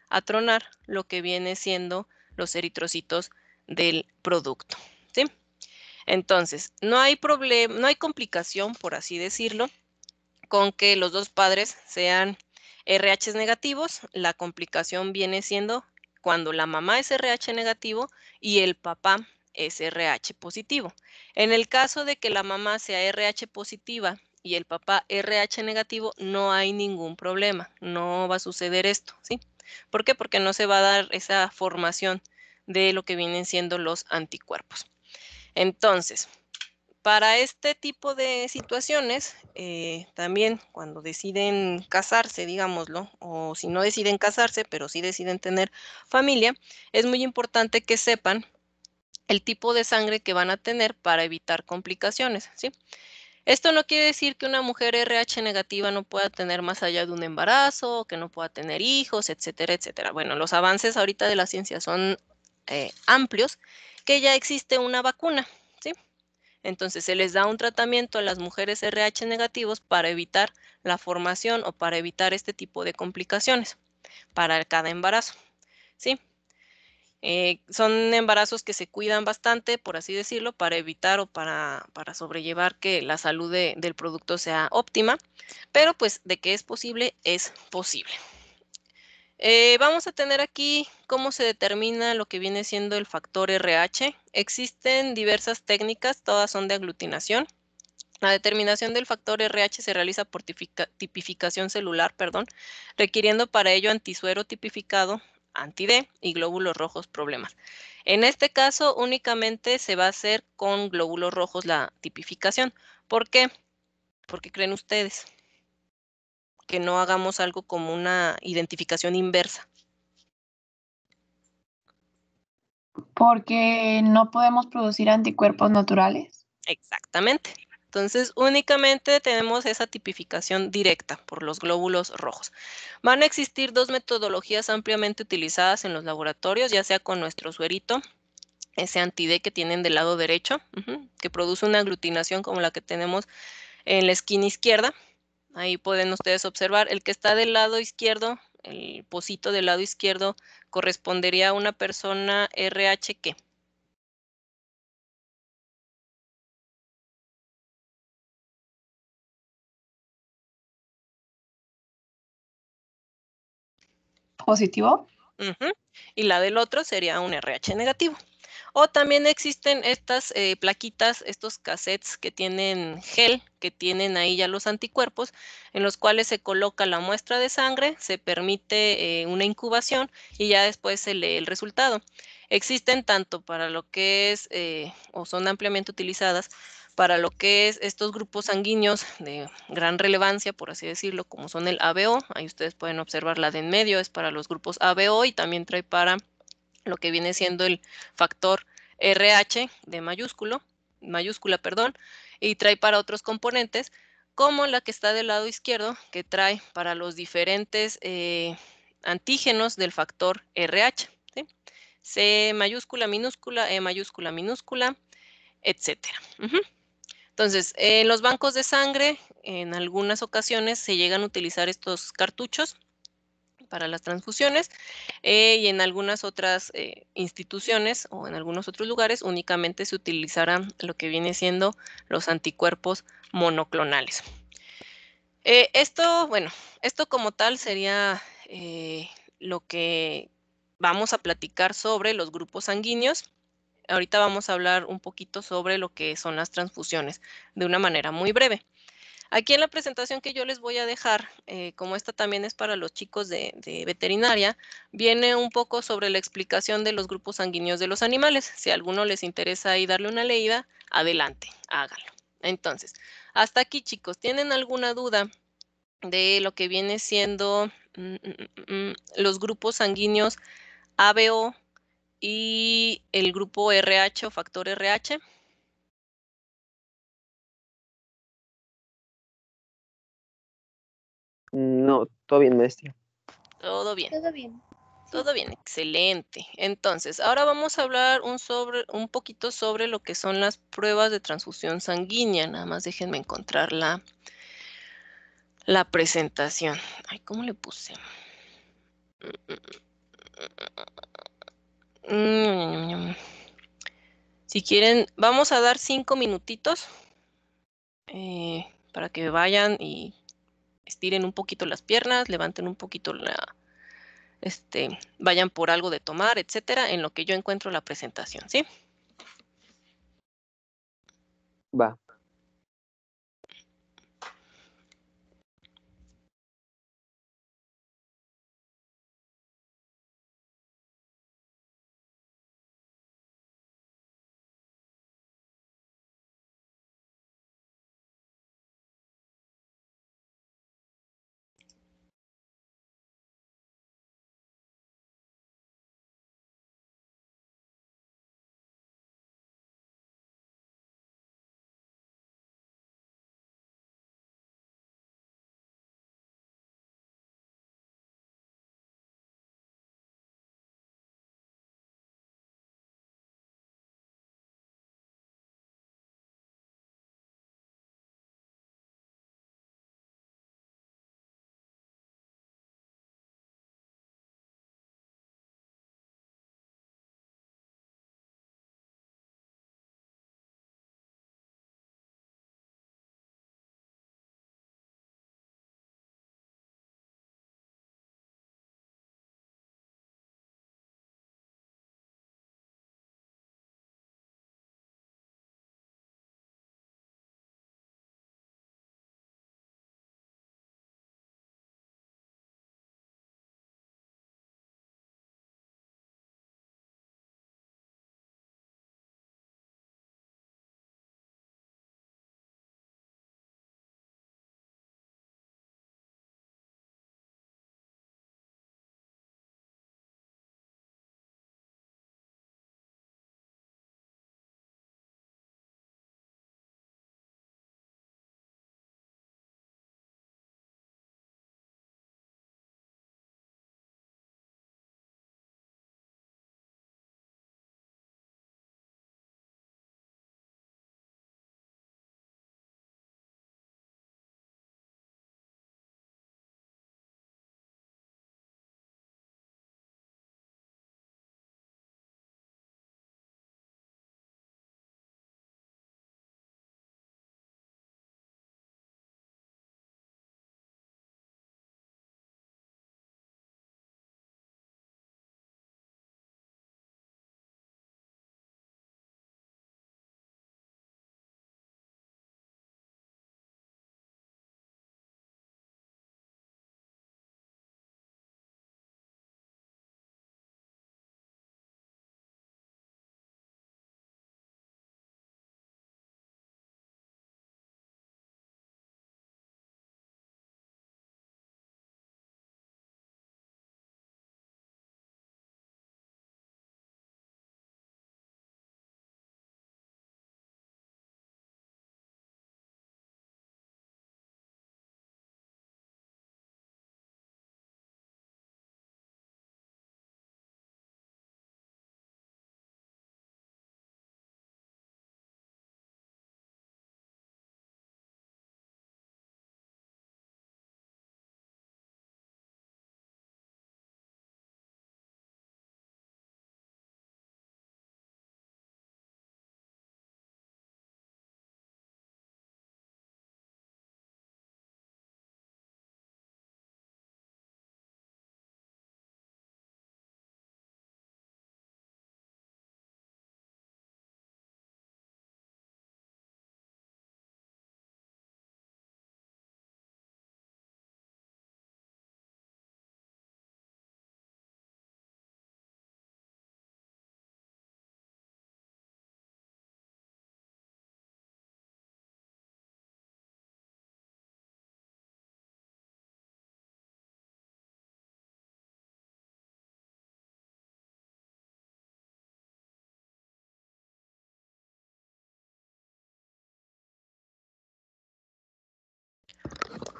a tronar lo que viene siendo los eritrocitos del producto, ¿sí? Entonces, no hay problema, no hay complicación, por así decirlo, con que los dos padres sean RH negativos. La complicación viene siendo cuando la mamá es RH negativo y el papá es RH positivo. En el caso de que la mamá sea RH positiva y el papá RH negativo, no hay ningún problema, no va a suceder esto, ¿sí? ¿Por qué? Porque no se va a dar esa formación de lo que vienen siendo los anticuerpos. Entonces, para este tipo de situaciones, también cuando deciden casarse, digámoslo, o si no deciden casarse, pero sí deciden tener familia, es muy importante que sepan el tipo de sangre que van a tener para evitar complicaciones, ¿sí? Esto no quiere decir que una mujer RH negativa no pueda tener más allá de un embarazo, que no pueda tener hijos, etcétera, etcétera. Bueno, los avances ahorita de la ciencia son amplios, que ya existe una vacuna, ¿sí? Entonces se les da un tratamiento a las mujeres RH negativos para evitar la formación o para evitar este tipo de complicaciones para cada embarazo, ¿sí? Son embarazos que se cuidan bastante, por así decirlo, para evitar o para sobrellevar que la salud del producto sea óptima, pero pues de que es posible, es posible. Vamos a tener aquí cómo se determina lo que viene siendo el factor RH. Existen diversas técnicas, todas son de aglutinación. La determinación del factor RH se realiza por tipificación celular, requiriendo para ello antisuero tipificado, anti-D y glóbulos rojos problemas. En este caso únicamente se va a hacer con glóbulos rojos la tipificación. ¿Por qué? ¿Por qué creen ustedes? que no hagamos algo como una identificación inversa. Porque no podemos producir anticuerpos naturales. Exactamente. Entonces, únicamente tenemos esa tipificación directa por los glóbulos rojos. Van a existir dos metodologías ampliamente utilizadas en los laboratorios, ya sea con nuestro suerito, ese anti-D que tienen del lado derecho, que produce una aglutinación como la que tenemos en la esquina izquierda. Ahí pueden ustedes observar, el que está del lado izquierdo, el pocito del lado izquierdo, correspondería a una persona RH ¿qué? ¿Positivo? Y la del otro sería un RH negativo. O también existen estas plaquitas, estos cassettes que tienen gel, que tienen ahí ya los anticuerpos, en los cuales se coloca la muestra de sangre, se permite una incubación y ya después se lee el resultado. Existen tanto para lo que es, o son ampliamente utilizadas, para lo que es estos grupos sanguíneos de gran relevancia, por así decirlo, como son el ABO. Ahí ustedes pueden observar la de en medio, es para los grupos ABO y también trae para lo que viene siendo el factor RH de mayúscula, perdón, y trae para otros componentes, como la que está del lado izquierdo, que trae para los diferentes antígenos del factor RH, ¿sí? C mayúscula, minúscula, E mayúscula, minúscula, etcétera. Entonces, en los bancos de sangre, en algunas ocasiones se llegan a utilizar estos cartuchos para las transfusiones y en algunas otras instituciones o en algunos otros lugares únicamente se utilizará lo que viene siendo los anticuerpos monoclonales. Esto como tal sería lo que vamos a platicar sobre los grupos sanguíneos. Ahorita vamos a hablar un poquito sobre lo que son las transfusiones de una manera muy breve. Aquí en la presentación que yo les voy a dejar, como esta también es para los chicos de veterinaria, viene un poco sobre la explicación de los grupos sanguíneos de los animales. Si a alguno les interesa ahí darle una leída, adelante, háganlo. Entonces, hasta aquí, chicos, ¿tienen alguna duda de lo que viene siendo los grupos sanguíneos ABO y el grupo RH o factor RH? No, todo bien, maestra. Todo bien. Todo bien. Todo bien, excelente. Entonces, ahora vamos a hablar un poquito sobre lo que son las pruebas de transfusión sanguínea. Nada más déjenme encontrar la presentación. Ay, ¿cómo le puse? Si quieren, vamos a dar 5 minutitos para que vayan y estiren un poquito las piernas, levanten un poquito vayan por algo de tomar, etcétera, en lo que yo encuentro la presentación, ¿sí? Va.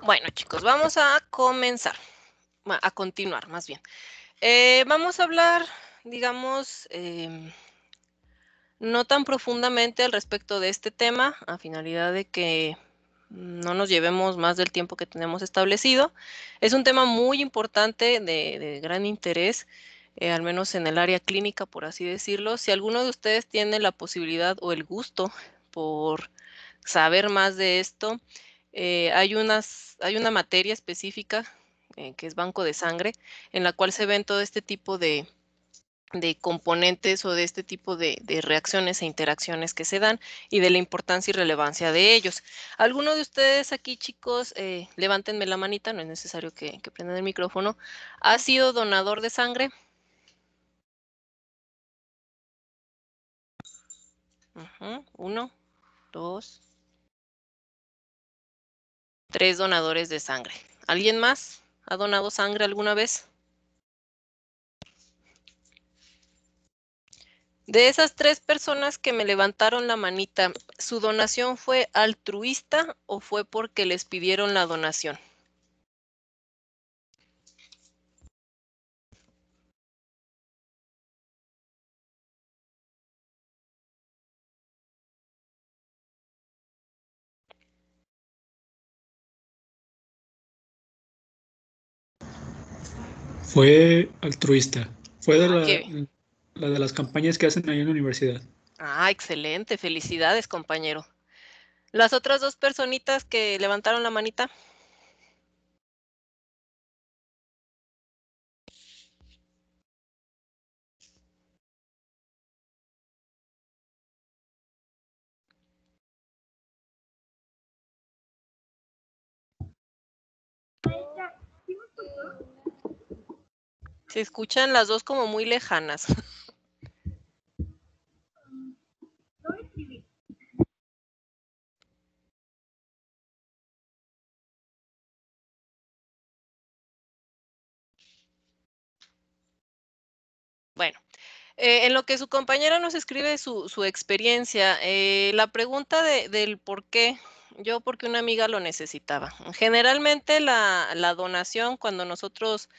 Bueno, chicos, vamos a comenzar, a continuar más bien. Vamos a hablar, digamos, no tan profundamente al respecto de este tema, a finalidad de que no nos llevemos más del tiempo que tenemos establecido. Es un tema muy importante, de gran interés, al menos en el área clínica, por así decirlo. Si alguno de ustedes tiene la posibilidad o el gusto por saber más de esto, hay una materia específica que es banco de sangre, en la cual se ven todo este tipo de componentes o de este tipo de reacciones e interacciones que se dan y de la importancia y relevancia de ellos. ¿Alguno de ustedes aquí, chicos, levántenme la manita, no es necesario que prendan el micrófono, ha sido donador de sangre? Uno, dos, tres donadores de sangre. ¿Alguien más ha donado sangre alguna vez? De esas tres personas que me levantaron la manita, ¿su donación fue altruista o fue porque les pidieron la donación? Fue altruista. Fue de Qué la de las campañas que hacen ahí en la universidad. excelente. Felicidades, compañero. Las otras dos personitas que levantaron la manita. Se escuchan las dos como muy lejanas. Bueno, en lo que su compañera nos escribe su experiencia, la pregunta del por qué, yo porque una amiga lo necesitaba. Generalmente la donación, cuando nosotros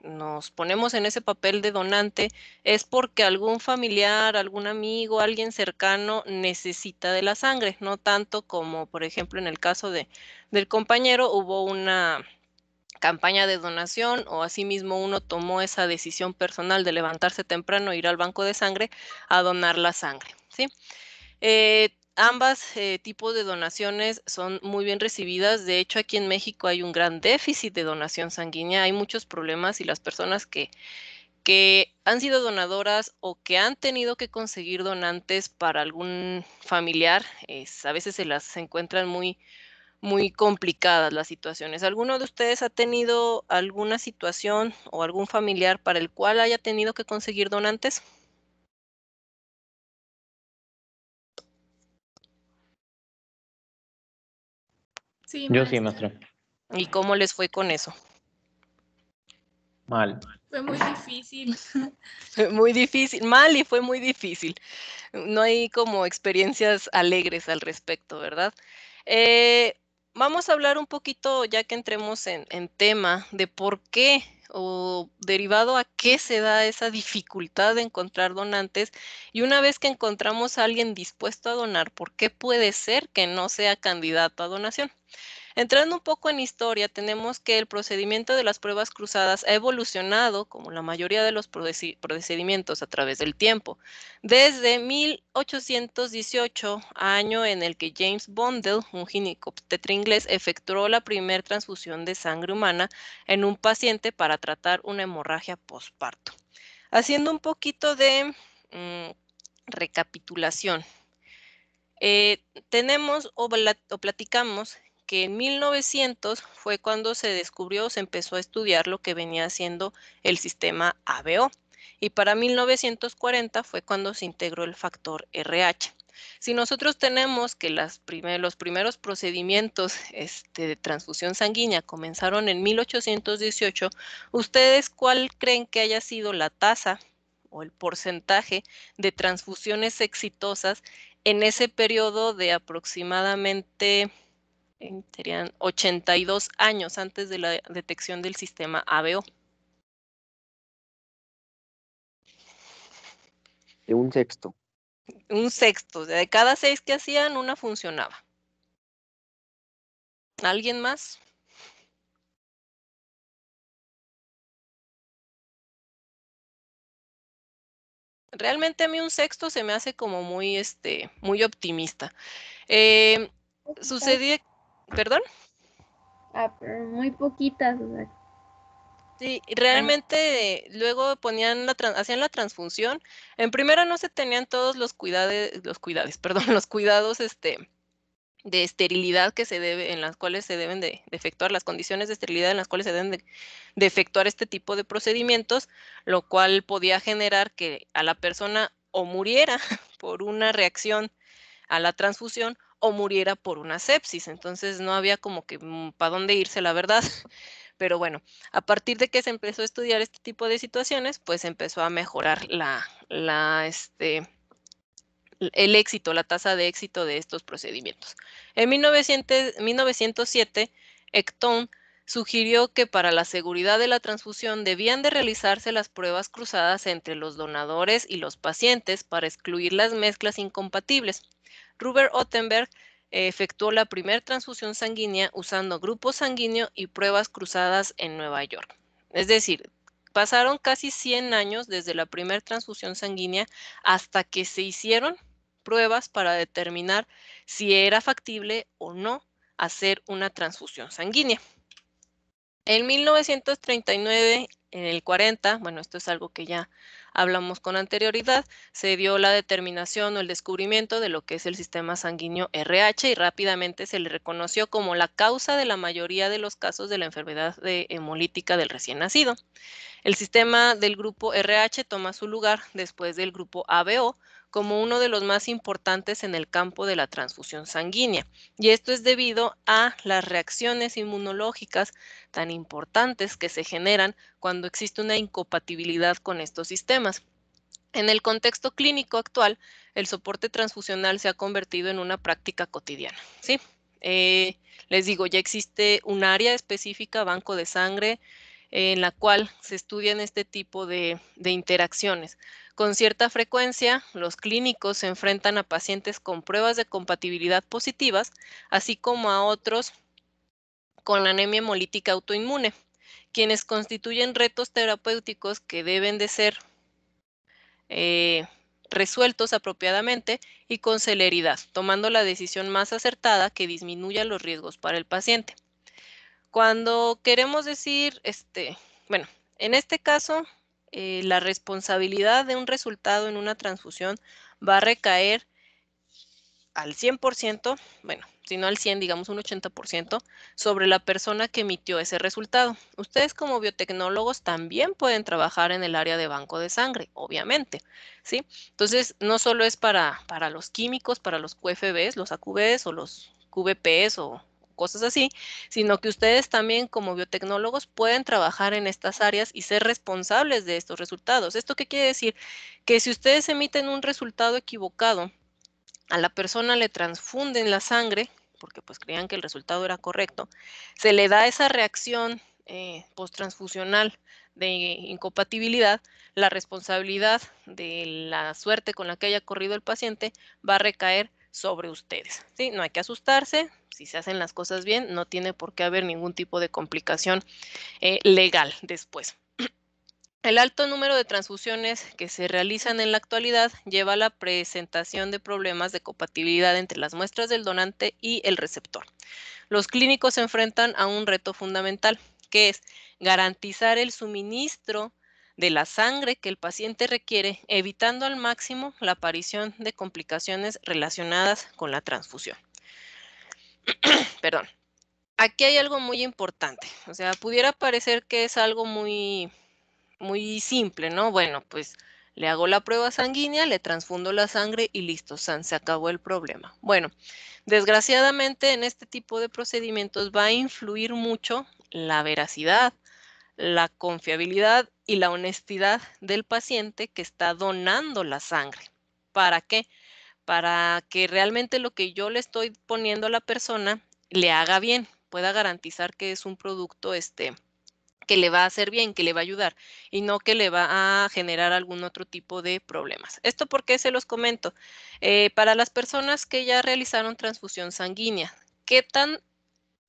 nos ponemos en ese papel de donante, es porque algún familiar, algún amigo, alguien cercano necesita de la sangre, no tanto como, por ejemplo, en el caso del compañero, hubo una campaña de donación o asimismo uno tomó esa decisión personal de levantarse temprano, ir al banco de sangre a donar la sangre, ¿sí? Ambas tipos de donaciones son muy bien recibidas. De hecho, aquí en México hay un gran déficit de donación sanguínea. Hay muchos problemas y las personas que han sido donadoras o que han tenido que conseguir donantes para algún familiar, a veces se encuentran muy, muy complicadas las situaciones. ¿Alguno de ustedes ha tenido alguna situación o algún familiar para el cual haya tenido que conseguir donantes? Sí, Yo sí, maestra. maestra. ¿Y cómo les fue con eso? Mal. Fue muy difícil. Muy difícil, mal y fue muy difícil. No hay como experiencias alegres al respecto, ¿verdad? Vamos a hablar un poquito, ya que entremos en tema, de por qué o derivado a qué se da esa dificultad de encontrar donantes. Y una vez que encontramos a alguien dispuesto a donar, ¿por qué puede ser que no sea candidato a donación? Entrando un poco en historia, tenemos que el procedimiento de las pruebas cruzadas ha evolucionado, como la mayoría de los procedimientos, a través del tiempo. Desde 1818, año en el que James Bondell, un ginecobstetra inglés, efectuó la primera transfusión de sangre humana en un paciente para tratar una hemorragia postparto. Haciendo un poquito de recapitulación, tenemos o platicamos que en 1900 fue cuando se descubrió, se empezó a estudiar lo que venía siendo el sistema ABO. Y para 1940 fue cuando se integró el factor RH. Si nosotros tenemos que los primeros procedimientos de transfusión sanguínea comenzaron en 1818, ¿ustedes cuál creen que haya sido la tasa o el porcentaje de transfusiones exitosas en ese periodo de aproximadamente serían 82 años antes de la detección del sistema ABO. De un sexto. Un sexto, o sea, de cada 6 que hacían, una funcionaba. ¿Alguien más? Realmente a mí un sexto se me hace como muy, muy optimista. Sucedía, ¿perdón? Pero muy poquitas, o sea. Sí, realmente luego hacían la transfusión. En primera no se tenían todos los perdón, los cuidados, de esterilidad en las cuales se deben de efectuar, las condiciones de esterilidad en las cuales se deben de efectuar este tipo de procedimientos, lo cual podía generar que a la persona o muriera por una reacción a la transfusión o muriera por una sepsis. Entonces no había como que para dónde irse, la verdad. Pero bueno, a partir de que se empezó a estudiar este tipo de situaciones, pues empezó a mejorar el éxito, la tasa de éxito de estos procedimientos. En 1907, Ecton sugirió que para la seguridad de la transfusión debían de realizarse las pruebas cruzadas entre los donadores y los pacientes para excluir las mezclas incompatibles. Robert Ottenberg efectuó la primera transfusión sanguínea usando grupo sanguíneo y pruebas cruzadas en Nueva York. Es decir, pasaron casi 100 años desde la primera transfusión sanguínea hasta que se hicieron pruebas para determinar si era factible o no hacer una transfusión sanguínea. En 1939, en el 40, bueno, esto es algo que ya hablamos con anterioridad, se dio la determinación o el descubrimiento de lo que es el sistema sanguíneo RH y rápidamente se le reconoció como la causa de la mayoría de los casos de la enfermedad hemolítica del recién nacido. El sistema del grupo RH toma su lugar después del grupo ABO como uno de los más importantes en el campo de la transfusión sanguínea. Y esto es debido a las reacciones inmunológicas tan importantes que se generan cuando existe una incompatibilidad con estos sistemas. En el contexto clínico actual, el soporte transfusional se ha convertido en una práctica cotidiana, ¿sí? Les digo, ya existe un área específica, banco de sangre, en la cual se estudian este tipo de interacciones. Con cierta frecuencia, los clínicos se enfrentan a pacientes con pruebas de compatibilidad positivas, así como a otros con anemia hemolítica autoinmune, quienes constituyen retos terapéuticos que deben de ser resueltos apropiadamente y con celeridad, tomando la decisión más acertada que disminuya los riesgos para el paciente. Cuando queremos decir, bueno, en este caso, la responsabilidad de un resultado en una transfusión va a recaer al 100%, bueno, si no al 100, digamos un 80%, sobre la persona que emitió ese resultado. Ustedes como biotecnólogos también pueden trabajar en el área de banco de sangre, obviamente, ¿sí? Entonces, no solo es para los químicos, para los QFBs, los AQBs o los QVPs o cosas así, sino que ustedes también como biotecnólogos pueden trabajar en estas áreas y ser responsables de estos resultados. ¿Esto qué quiere decir? Que si ustedes emiten un resultado equivocado, a la persona le transfunden la sangre, porque pues creían que el resultado era correcto, se le da esa reacción posttransfusional de incompatibilidad, la responsabilidad de la suerte con la que haya corrido el paciente va a recaer sobre ustedes, ¿sí? No hay que asustarse, si se hacen las cosas bien, no tiene por qué haber ningún tipo de complicación legal después. El alto número de transfusiones que se realizan en la actualidad lleva a la presentación de problemas de compatibilidad entre las muestras del donante y el receptor. Los clínicos se enfrentan a un reto fundamental, que es garantizar el suministro de la sangre que el paciente requiere, evitando al máximo la aparición de complicaciones relacionadas con la transfusión. Perdón. Aquí hay algo muy importante. O sea, pudiera parecer que es algo muy simple, ¿no? Bueno, pues le hago la prueba sanguínea, le transfundo la sangre y listo, se acabó el problema. Bueno, desgraciadamente en este tipo de procedimientos va a influir mucho la veracidad, la confiabilidad y la honestidad del paciente que está donando la sangre. ¿Para qué? Para que realmente lo que yo le estoy poniendo a la persona le haga bien, pueda garantizar que es un producto que le va a hacer bien, que le va a ayudar y no que le va a generar algún otro tipo de problemas. ¿Esto por qué se los comento? Para las personas que ya realizaron transfusión sanguínea, ¿qué tan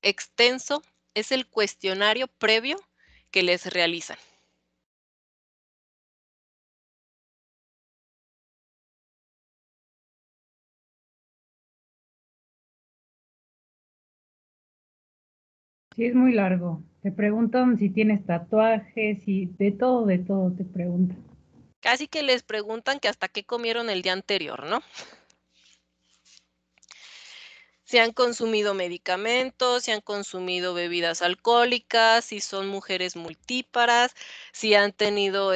extenso es el cuestionario previo que les realizan? Sí, es muy largo. Te preguntan si tienes tatuajes y de todo te preguntan. Casi que les preguntan que hasta qué comieron el día anterior, ¿no? Si han consumido medicamentos, si han consumido bebidas alcohólicas, si son mujeres multíparas, si han tenido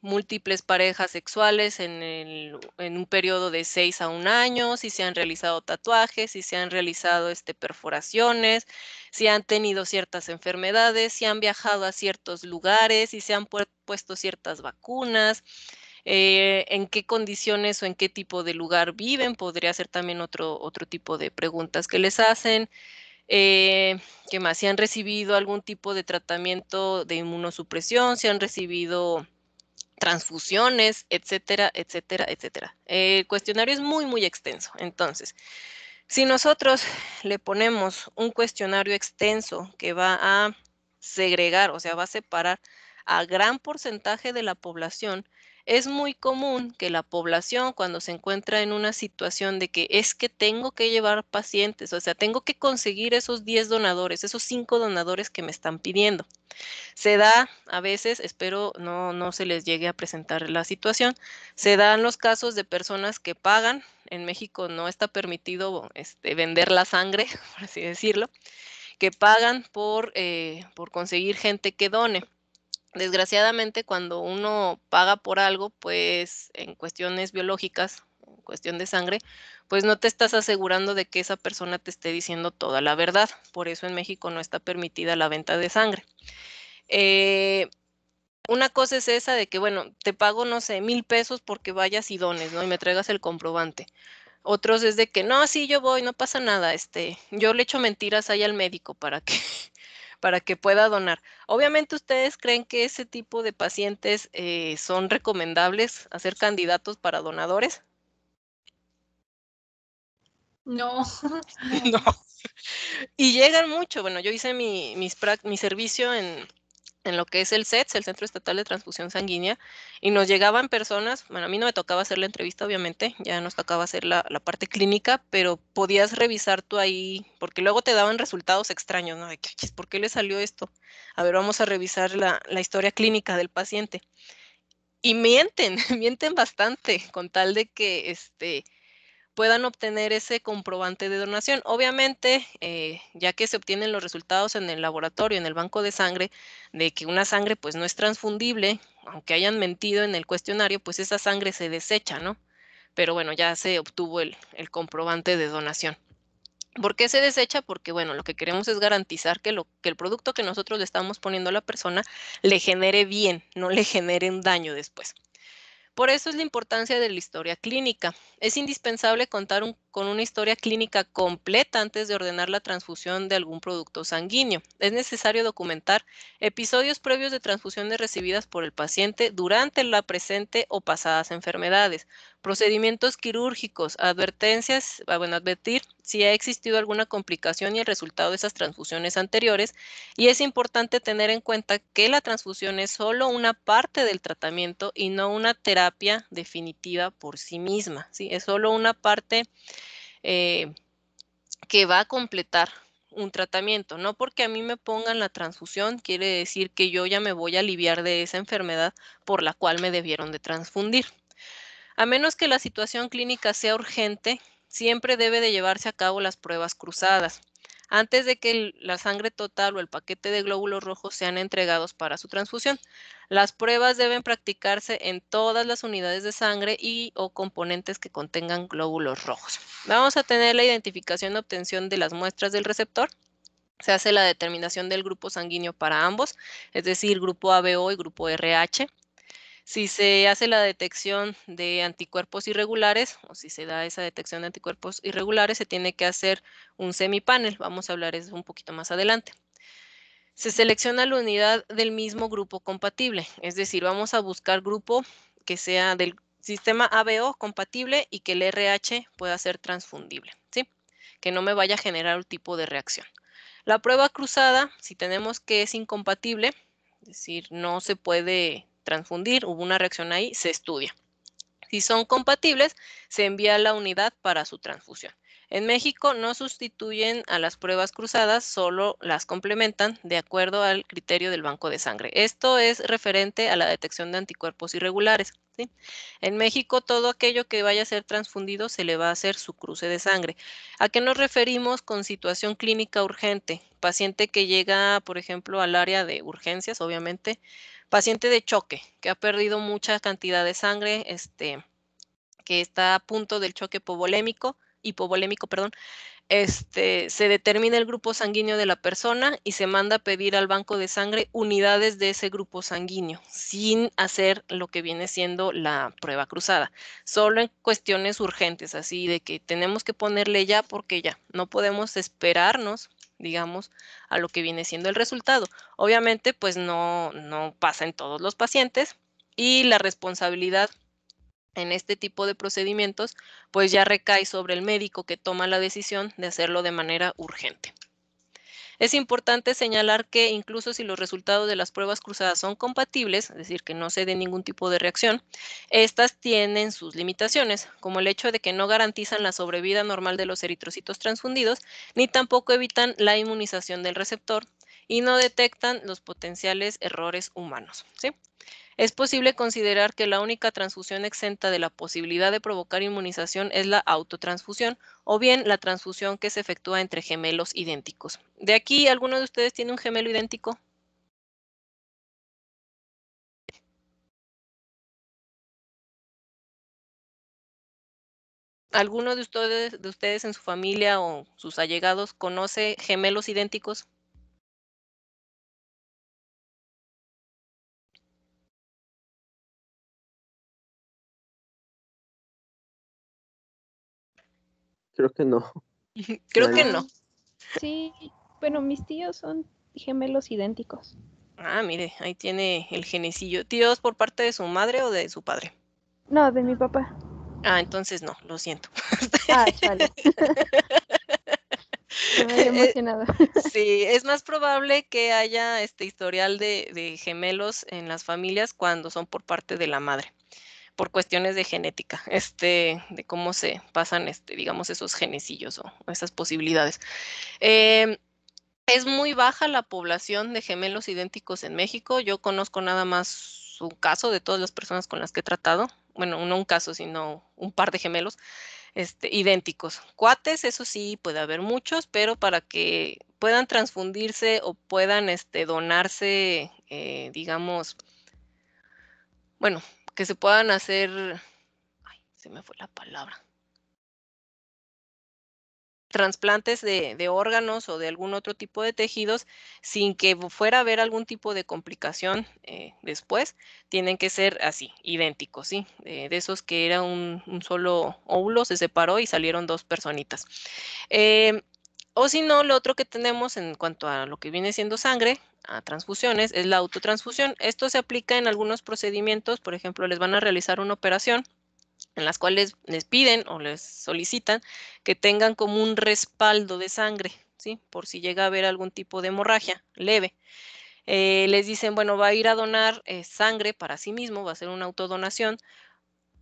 múltiples parejas sexuales en un periodo de 6 a 1 año, si se han realizado tatuajes, si se han realizado perforaciones, si han tenido ciertas enfermedades, si han viajado a ciertos lugares, si se han puesto ciertas vacunas, en qué condiciones o en qué tipo de lugar viven, podría ser también otro tipo de preguntas que les hacen. ¿Qué más? Si han recibido algún tipo de tratamiento de inmunosupresión, si han recibido transfusiones, etcétera, etcétera, etcétera. El cuestionario es muy, muy extenso. Entonces, si nosotros le ponemos un cuestionario extenso que va a segregar, o sea, va a separar a gran porcentaje de la población, es muy común que la población, cuando se encuentra en una situación de que es que tengo que llevar pacientes, o sea, tengo que conseguir esos 10 donadores, esos 5 donadores que me están pidiendo. Se da a veces, espero no se les llegue a presentar la situación, se dan los casos de personas que pagan. En México no está permitido vender la sangre, por así decirlo, que pagan por conseguir gente que done. Desgraciadamente, cuando uno paga por algo, pues en cuestiones biológicas, en cuestión de sangre, pues no te estás asegurando de que esa persona te esté diciendo toda la verdad. Por eso en México no está permitida la venta de sangre. Una cosa es esa de que, bueno, te pago, no sé, 1,000 pesos porque vayas y dones, ¿no? Y me traigas el comprobante. Otros es de que, no, sí, yo voy, no pasa nada, yo le echo mentiras ahí al médico para que, para que pueda donar. Obviamente, ¿ustedes creen que ese tipo de pacientes son recomendables a ser candidatos para donadores? No, No. Y llegan mucho. Bueno, yo hice mi servicio en lo que es el CETS, el Centro Estatal de Transfusión Sanguínea, y nos llegaban personas. Bueno, a mí no me tocaba hacer la entrevista, obviamente, ya nos tocaba hacer la parte clínica, pero podías revisar tú ahí, porque luego te daban resultados extraños, ¿no? De que, "Chis, ¿por qué le salió esto? A ver, vamos a revisar la historia clínica del paciente". Y mienten, mienten bastante con tal de que puedan obtener ese comprobante de donación. Obviamente, ya que se obtienen los resultados en el laboratorio, en el banco de sangre, de que una sangre pues no es transfundible, aunque hayan mentido en el cuestionario, pues esa sangre se desecha, ¿no? Pero bueno, ya se obtuvo el comprobante de donación. ¿Por qué se desecha? Porque, bueno, lo que queremos es garantizar que el producto que nosotros le estamos poniendo a la persona le genere bien, no le genere un daño después. Por eso es la importancia de la historia clínica. Es indispensable contar con una historia clínica completa antes de ordenar la transfusión de algún producto sanguíneo. Es necesario documentar episodios previos de transfusiones recibidas por el paciente durante la presente o pasadas enfermedades, procedimientos quirúrgicos, advertencias, advertir si ha existido alguna complicación y el resultado de esas transfusiones anteriores. Y es importante tener en cuenta que la transfusión es solo una parte del tratamiento y no una terapia definitiva por sí misma, ¿sí? Es solo una parte que va a completar un tratamiento. No porque a mí me pongan la transfusión quiere decir que yo ya me voy a aliviar de esa enfermedad por la cual me debieron de transfundir. A menos que la situación clínica sea urgente, siempre debe de llevarse a cabo las pruebas cruzadas antes de que la sangre total o el paquete de glóbulos rojos sean entregados para su transfusión. Las pruebas deben practicarse en todas las unidades de sangre y o componentes que contengan glóbulos rojos. Vamos a tener la identificación y obtención de las muestras del receptor. Se hace la determinación del grupo sanguíneo para ambos, es decir, grupo ABO y grupo RH. Si se hace la detección de anticuerpos irregulares, o si se da esa detección de anticuerpos irregulares, se tiene que hacer un semipanel. Vamos a hablar de eso un poquito más adelante. Se selecciona la unidad del mismo grupo compatible, es decir, vamos a buscar grupo que sea del sistema ABO compatible y que el RH pueda ser transfundible, ¿sí? Que no me vaya a generar un tipo de reacción. La prueba cruzada, si tenemos que es incompatible, es decir, no se puede transfundir, hubo una reacción ahí, se estudia. Si son compatibles, se envía la unidad para su transfusión. En México no sustituyen a las pruebas cruzadas, solo las complementan de acuerdo al criterio del banco de sangre. Esto es referente a la detección de anticuerpos irregulares, ¿sí? En México todo aquello que vaya a ser transfundido se le va a hacer su cruce de sangre. ¿A qué nos referimos con situación clínica urgente? Paciente que llega, por ejemplo, al área de urgencias, obviamente, paciente de choque, que ha perdido mucha cantidad de sangre, que está a punto del choque hipovolémico, perdón, se determina el grupo sanguíneo de la persona y se manda a pedir al banco de sangre unidades de ese grupo sanguíneo, sin hacer lo que viene siendo la prueba cruzada, solo en cuestiones urgentes, así de que tenemos que ponerle ya porque ya, no podemos esperarnos, digamos, a lo que viene siendo el resultado. Obviamente, pues no pasa en todos los pacientes y la responsabilidad en este tipo de procedimientos, pues ya recae sobre el médico que toma la decisión de hacerlo de manera urgente. Es importante señalar que incluso si los resultados de las pruebas cruzadas son compatibles, es decir, que no se dé ningún tipo de reacción, estas tienen sus limitaciones, como el hecho de que no garantizan la sobrevida normal de los eritrocitos transfundidos, ni tampoco evitan la inmunización del receptor y no detectan los potenciales errores humanos, ¿sí? Es posible considerar que la única transfusión exenta de la posibilidad de provocar inmunización es la autotransfusión o bien la transfusión que se efectúa entre gemelos idénticos. ¿De aquí alguno de ustedes tiene un gemelo idéntico? ¿Alguno de ustedes en su familia o sus allegados conoce gemelos idénticos? Creo que no. Creo que Nadie. no. Sí, bueno, mis tíos son gemelos idénticos. Ah, mire, ahí tiene el genecillo. ¿Tíos por parte de su madre o de su padre? No, de mi papá. Ah, entonces no, lo siento. Ah, chale. Se me había emocionado. Sí, es más probable que haya este historial de gemelos en las familias cuando son por parte de la madre, por cuestiones de genética, de cómo se pasan, digamos, esos genecillos o esas posibilidades. Es muy baja la población de gemelos idénticos en México. Yo conozco nada más un caso de todas las personas con las que he tratado. Bueno, no un caso, sino un par de gemelos idénticos. Cuates, eso sí, puede haber muchos, pero para que puedan transfundirse o puedan donarse, digamos, bueno, que se puedan hacer, ay, se me fue la palabra, trasplantes de órganos o de algún otro tipo de tejidos sin que fuera a haber algún tipo de complicación después, tienen que ser así, idénticos, ¿sí? De esos que era un solo óvulo, se separó y salieron dos personitas. O si no, lo otro que tenemos en cuanto a lo que viene siendo sangre, a transfusiones, es la autotransfusión. Esto se aplica en algunos procedimientos, por ejemplo, les van a realizar una operación en las cuales les piden o les solicitan que tengan como un respaldo de sangre, ¿sí? Por si llega a haber algún tipo de hemorragia leve. Les dicen, bueno, va a ir a donar sangre para sí mismo, va a ser una autodonación,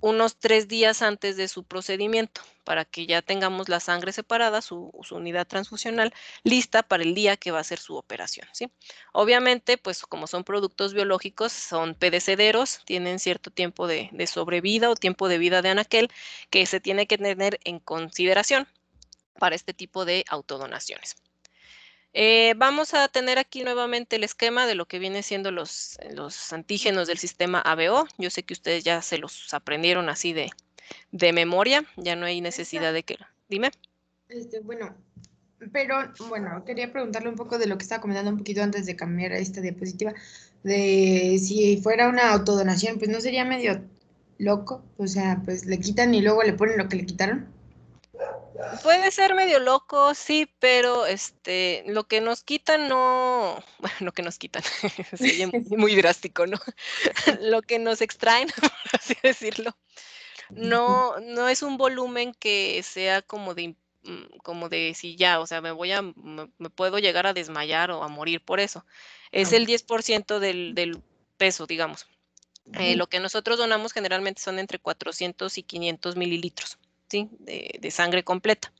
unos 3 días antes de su procedimiento, para que ya tengamos la sangre separada, su unidad transfusional, lista para el día que va a ser su operación, ¿sí? Obviamente, pues como son productos biológicos, son perecederos, tienen cierto tiempo de sobrevida o tiempo de vida de anaquel que se tiene que tener en consideración para este tipo de autodonaciones. Vamos a tener aquí nuevamente el esquema de lo que viene siendo los antígenos del sistema ABO. Yo sé que ustedes ya se los aprendieron así de memoria, ya no hay necesidad de que... Dime. Bueno, Pero bueno, quería preguntarle un poco de lo que estaba comentando un poquito antes de cambiar a esta diapositiva, de si fuera una autodonación, pues no sería medio loco, o sea, pues le quitan y luego le ponen lo que le quitaron. Puede ser medio loco, sí, pero lo que nos quitan no, bueno, lo que nos quitan, se oye muy drástico, ¿no? Lo que nos extraen, por así decirlo, no es un volumen que sea como de si ya, o sea, me puedo llegar a desmayar o a morir por eso. Es el 10% del peso, digamos. Lo que nosotros donamos generalmente son entre 400 y 500 mililitros, ¿sí? De sangre completa.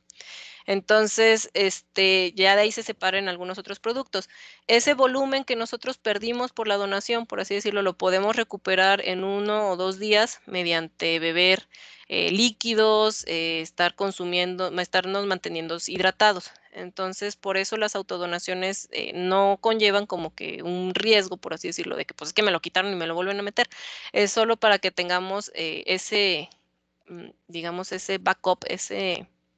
Entonces, ya de ahí se separan algunos otros productos. Ese volumen que nosotros perdimos por la donación, por así decirlo, lo podemos recuperar en 1 o 2 días mediante beber líquidos, estarnos manteniendo hidratados. Entonces, por eso las autodonaciones no conllevan como que un riesgo, por así decirlo, de que pues es que me lo quitaron y me lo vuelven a meter. Es solo para que tengamos digamos, ese backup,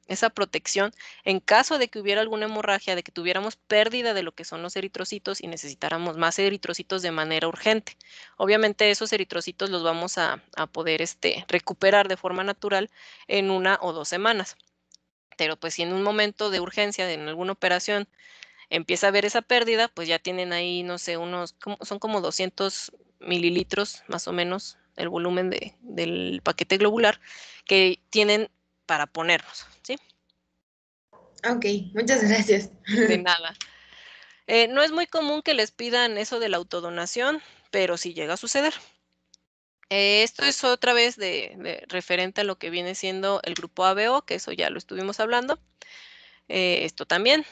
esa protección en caso de que hubiera alguna hemorragia, de que tuviéramos pérdida de lo que son los eritrocitos y necesitáramos más eritrocitos de manera urgente. Obviamente esos eritrocitos los vamos a poder recuperar de forma natural en 1 o 2 semanas. Pero pues si en un momento de urgencia, en alguna operación, empieza a haber esa pérdida, pues ya tienen ahí, no sé, son como 200 mililitros más o menos el volumen del paquete globular que tienen para ponernos, ¿sí? Ok, muchas gracias. De nada. No es muy común que les pidan eso de la autodonación, pero sí llega a suceder. Esto es otra vez referente a lo que viene siendo el grupo ABO, que eso ya lo estuvimos hablando. Esto también.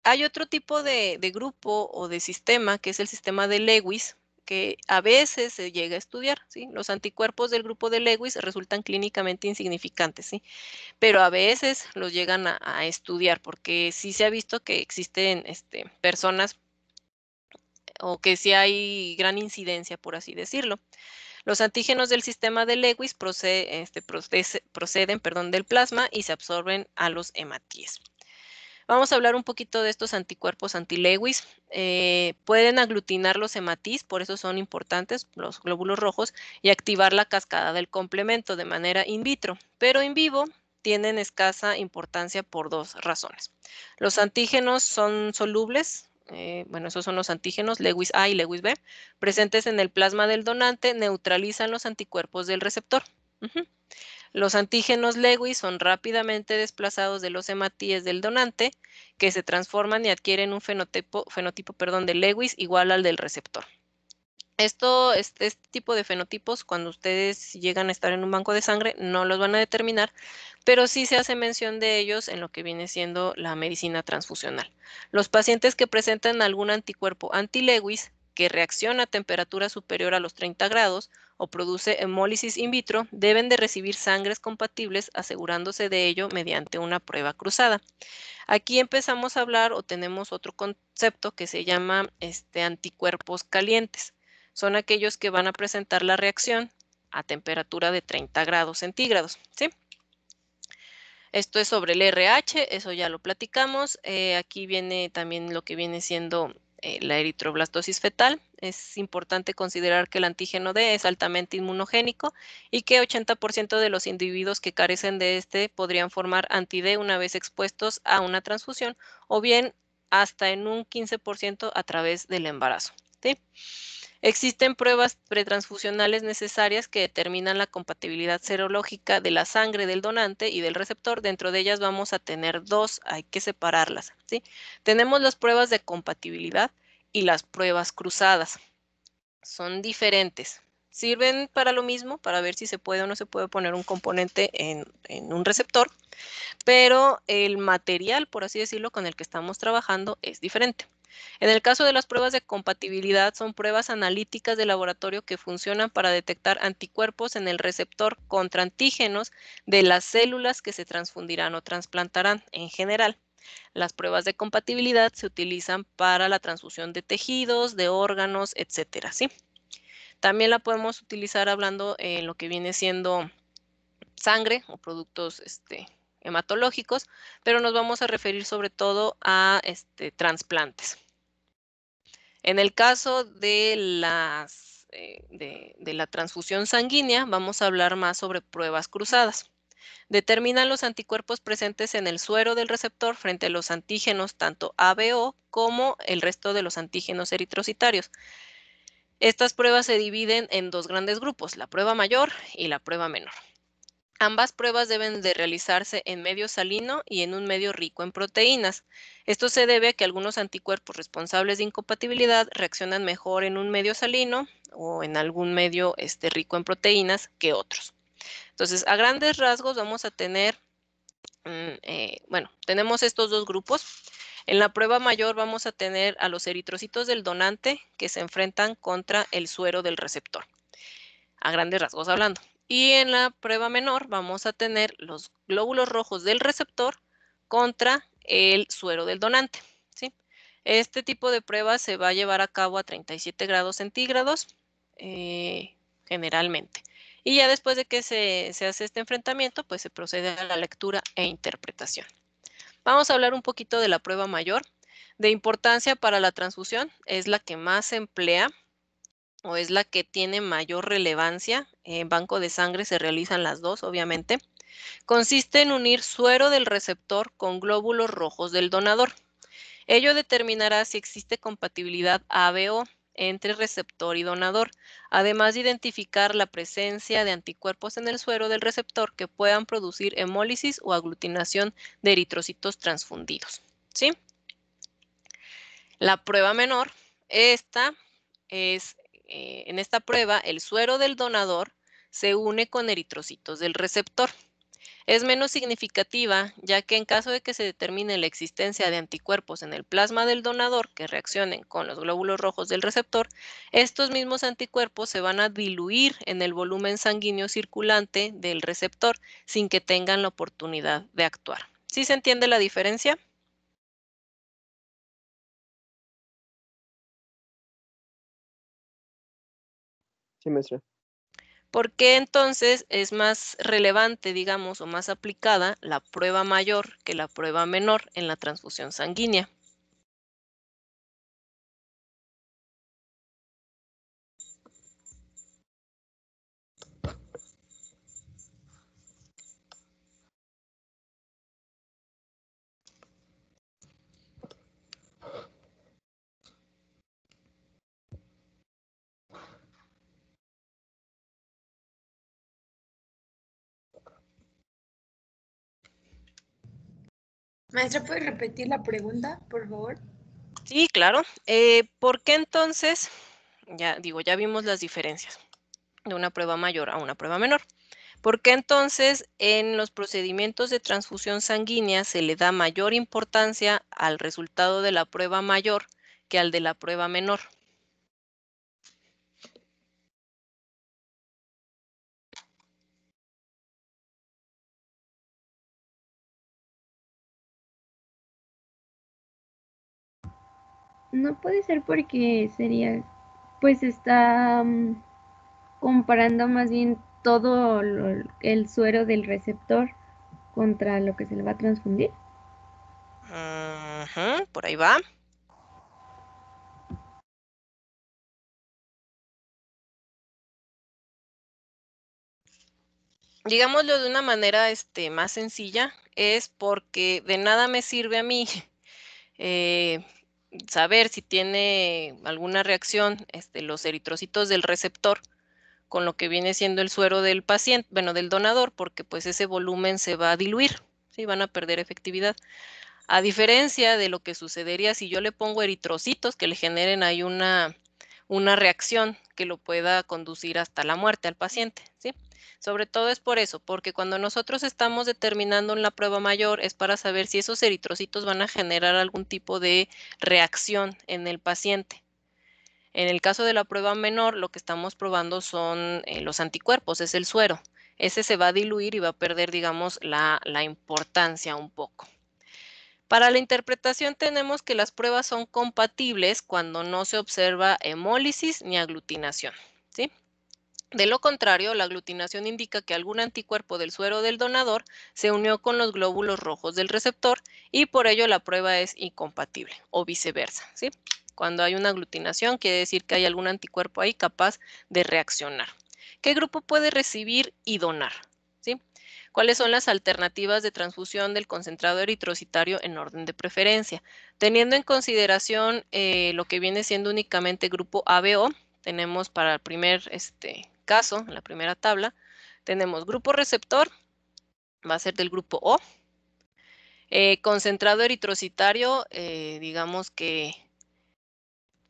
Hay otro tipo de grupo o de sistema, que es el sistema de Lewis, que a veces se llega a estudiar, ¿sí? Los anticuerpos del grupo de Lewis resultan clínicamente insignificantes, ¿sí? Pero a veces los llegan a estudiar, porque sí se ha visto que existen personas o que sí hay gran incidencia, por así decirlo. Los antígenos del sistema de Lewis proceden, del plasma y se absorben a los hematíes. Vamos a hablar un poquito de estos anticuerpos anti-Lewis. Pueden aglutinar los hematíes, por eso son importantes los glóbulos rojos, y activar la cascada del complemento de manera in vitro, pero in vivo tienen escasa importancia por 2 razones. Los antígenos son solubles, esos son los antígenos Lewis A y Lewis B, presentes en el plasma del donante, neutralizan los anticuerpos del receptor. Los antígenos Lewis son rápidamente desplazados de los hematíes del donante, que se transforman y adquieren un fenotipo de Lewis igual al del receptor. Este tipo de fenotipos, cuando ustedes llegan a estar en un banco de sangre, no los van a determinar, pero sí se hace mención de ellos en lo que viene siendo la medicina transfusional. Los pacientes que presentan algún anticuerpo anti-Lewis que reacciona a temperatura superior a los 30 grados o produce hemólisis in vitro, deben de recibir sangres compatibles, asegurándose de ello mediante una prueba cruzada. Aquí empezamos a hablar o tenemos otro concepto que se llama anticuerpos calientes. Son aquellos que van a presentar la reacción a temperatura de 30 grados centígrados, ¿sí? Esto es sobre el RH, eso ya lo platicamos. Aquí viene también lo que viene siendo la eritroblastosis fetal. Es importante considerar que el antígeno D es altamente inmunogénico y que 80% de los individuos que carecen de podrían formar anti-D una vez expuestos a una transfusión, o bien hasta en un 15% a través del embarazo, ¿sí? Existen pruebas pretransfusionales necesarias que determinan la compatibilidad serológica de la sangre del donante y del receptor. Dentro de ellas vamos a tener 2, hay que separarlas, ¿sí? Tenemos las pruebas de compatibilidad y las pruebas cruzadas. Son diferentes. Sirven para lo mismo, para ver si se puede o no se puede poner un componente en un receptor, pero el material, por así decirlo, con el que estamos trabajando es diferente. En el caso de las pruebas de compatibilidad, son pruebas analíticas de laboratorio que funcionan para detectar anticuerpos en el receptor contra antígenos de las células que se transfundirán o trasplantarán. En general, las pruebas de compatibilidad se utilizan para la transfusión de tejidos, de órganos, etcétera, ¿sí? También la podemos utilizar hablando en lo que viene siendo sangre o productos hematológicos, pero nos vamos a referir sobre todo a trasplantes. En el caso de la transfusión sanguínea, vamos a hablar más sobre pruebas cruzadas. Determinan los anticuerpos presentes en el suero del receptor frente a los antígenos tanto ABO como el resto de los antígenos eritrocitarios. Estas pruebas se dividen en dos grandes grupos, la prueba mayor y la prueba menor. Ambas pruebas deben de realizarse en medio salino y en un medio rico en proteínas. Esto se debe a que algunos anticuerpos responsables de incompatibilidad reaccionan mejor en un medio salino o en algún medio rico en proteínas que otros. Entonces, a grandes rasgos vamos a tener, tenemos estos dos grupos. En la prueba mayor vamos a tener a los eritrocitos del donante que se enfrentan contra el suero del receptor, a grandes rasgos hablando. Y en la prueba menor vamos a tener los glóbulos rojos del receptor contra el suero del donante, ¿sí? Este tipo de prueba se va a llevar a cabo a 37 grados centígrados generalmente. Y ya después de que se hace este enfrentamiento, pues se procede a la lectura e interpretación. Vamos a hablar un poquito de la prueba mayor. De importancia para la transfusión, es la que más se emplea o es la que tiene mayor relevancia. En banco de sangre se realizan las dos, obviamente. Consiste en unir suero del receptor con glóbulos rojos del donador. Ello determinará si existe compatibilidad ABO entre receptor y donador, además de identificar la presencia de anticuerpos en el suero del receptor que puedan producir hemólisis o aglutinación de eritrocitos transfundidos, ¿sí? La prueba menor, en esta prueba, el suero del donador se une con eritrocitos del receptor. Es menos significativa, ya que en caso de que se determine la existencia de anticuerpos en el plasma del donador que reaccionen con los glóbulos rojos del receptor, estos mismos anticuerpos se van a diluir en el volumen sanguíneo circulante del receptor sin que tengan la oportunidad de actuar. ¿Sí se entiende la diferencia? Sí, maestra. ¿Por qué entonces es más relevante, digamos, o más aplicada la prueba mayor que la prueba menor en la transfusión sanguínea? Maestra, ¿puede repetir la pregunta, por favor? Sí, claro. ¿Por qué entonces? Ya vimos las diferencias de una prueba mayor a una prueba menor. ¿Por qué entonces en los procedimientos de transfusión sanguínea se le da mayor importancia al resultado de la prueba mayor que al de la prueba menor? No puede ser porque sería, pues está comparando más bien todo el suero del receptor contra lo que se le va a transfundir. Por ahí va. Digámoslo de una manera más sencilla, es porque de nada me sirve a mí saber si tiene alguna reacción los eritrocitos del receptor con lo que viene siendo el suero del paciente, bueno, del donador, porque pues ese volumen se va a diluir, ¿sí? Van a perder efectividad. A diferencia de lo que sucedería si yo le pongo eritrocitos que le generen ahí una reacción que lo pueda conducir hasta la muerte al paciente, ¿sí? Sobre todo es por eso, porque cuando nosotros estamos determinando en la prueba mayor es para saber si esos eritrocitos van a generar algún tipo de reacción en el paciente. En el caso de la prueba menor, lo que estamos probando son los anticuerpos, es el suero. Ese se va a diluir y va a perder, digamos, la importancia un poco. Para la interpretación tenemos que las pruebas son compatibles cuando no se observa hemólisis ni aglutinación, ¿sí? De lo contrario, la aglutinación indica que algún anticuerpo del suero del donador se unió con los glóbulos rojos del receptor y por ello la prueba es incompatible o viceversa, ¿sí? Cuando hay una aglutinación quiere decir que hay algún anticuerpo ahí capaz de reaccionar. ¿Qué grupo puede recibir y donar? ¿Sí? ¿Cuáles son las alternativas de transfusión del concentrado eritrocitario en orden de preferencia? Teniendo en consideración lo que viene siendo únicamente grupo ABO, tenemos para el primer caso, en la primera tabla, tenemos grupo receptor, va a ser del grupo O. Concentrado eritrocitario, digamos que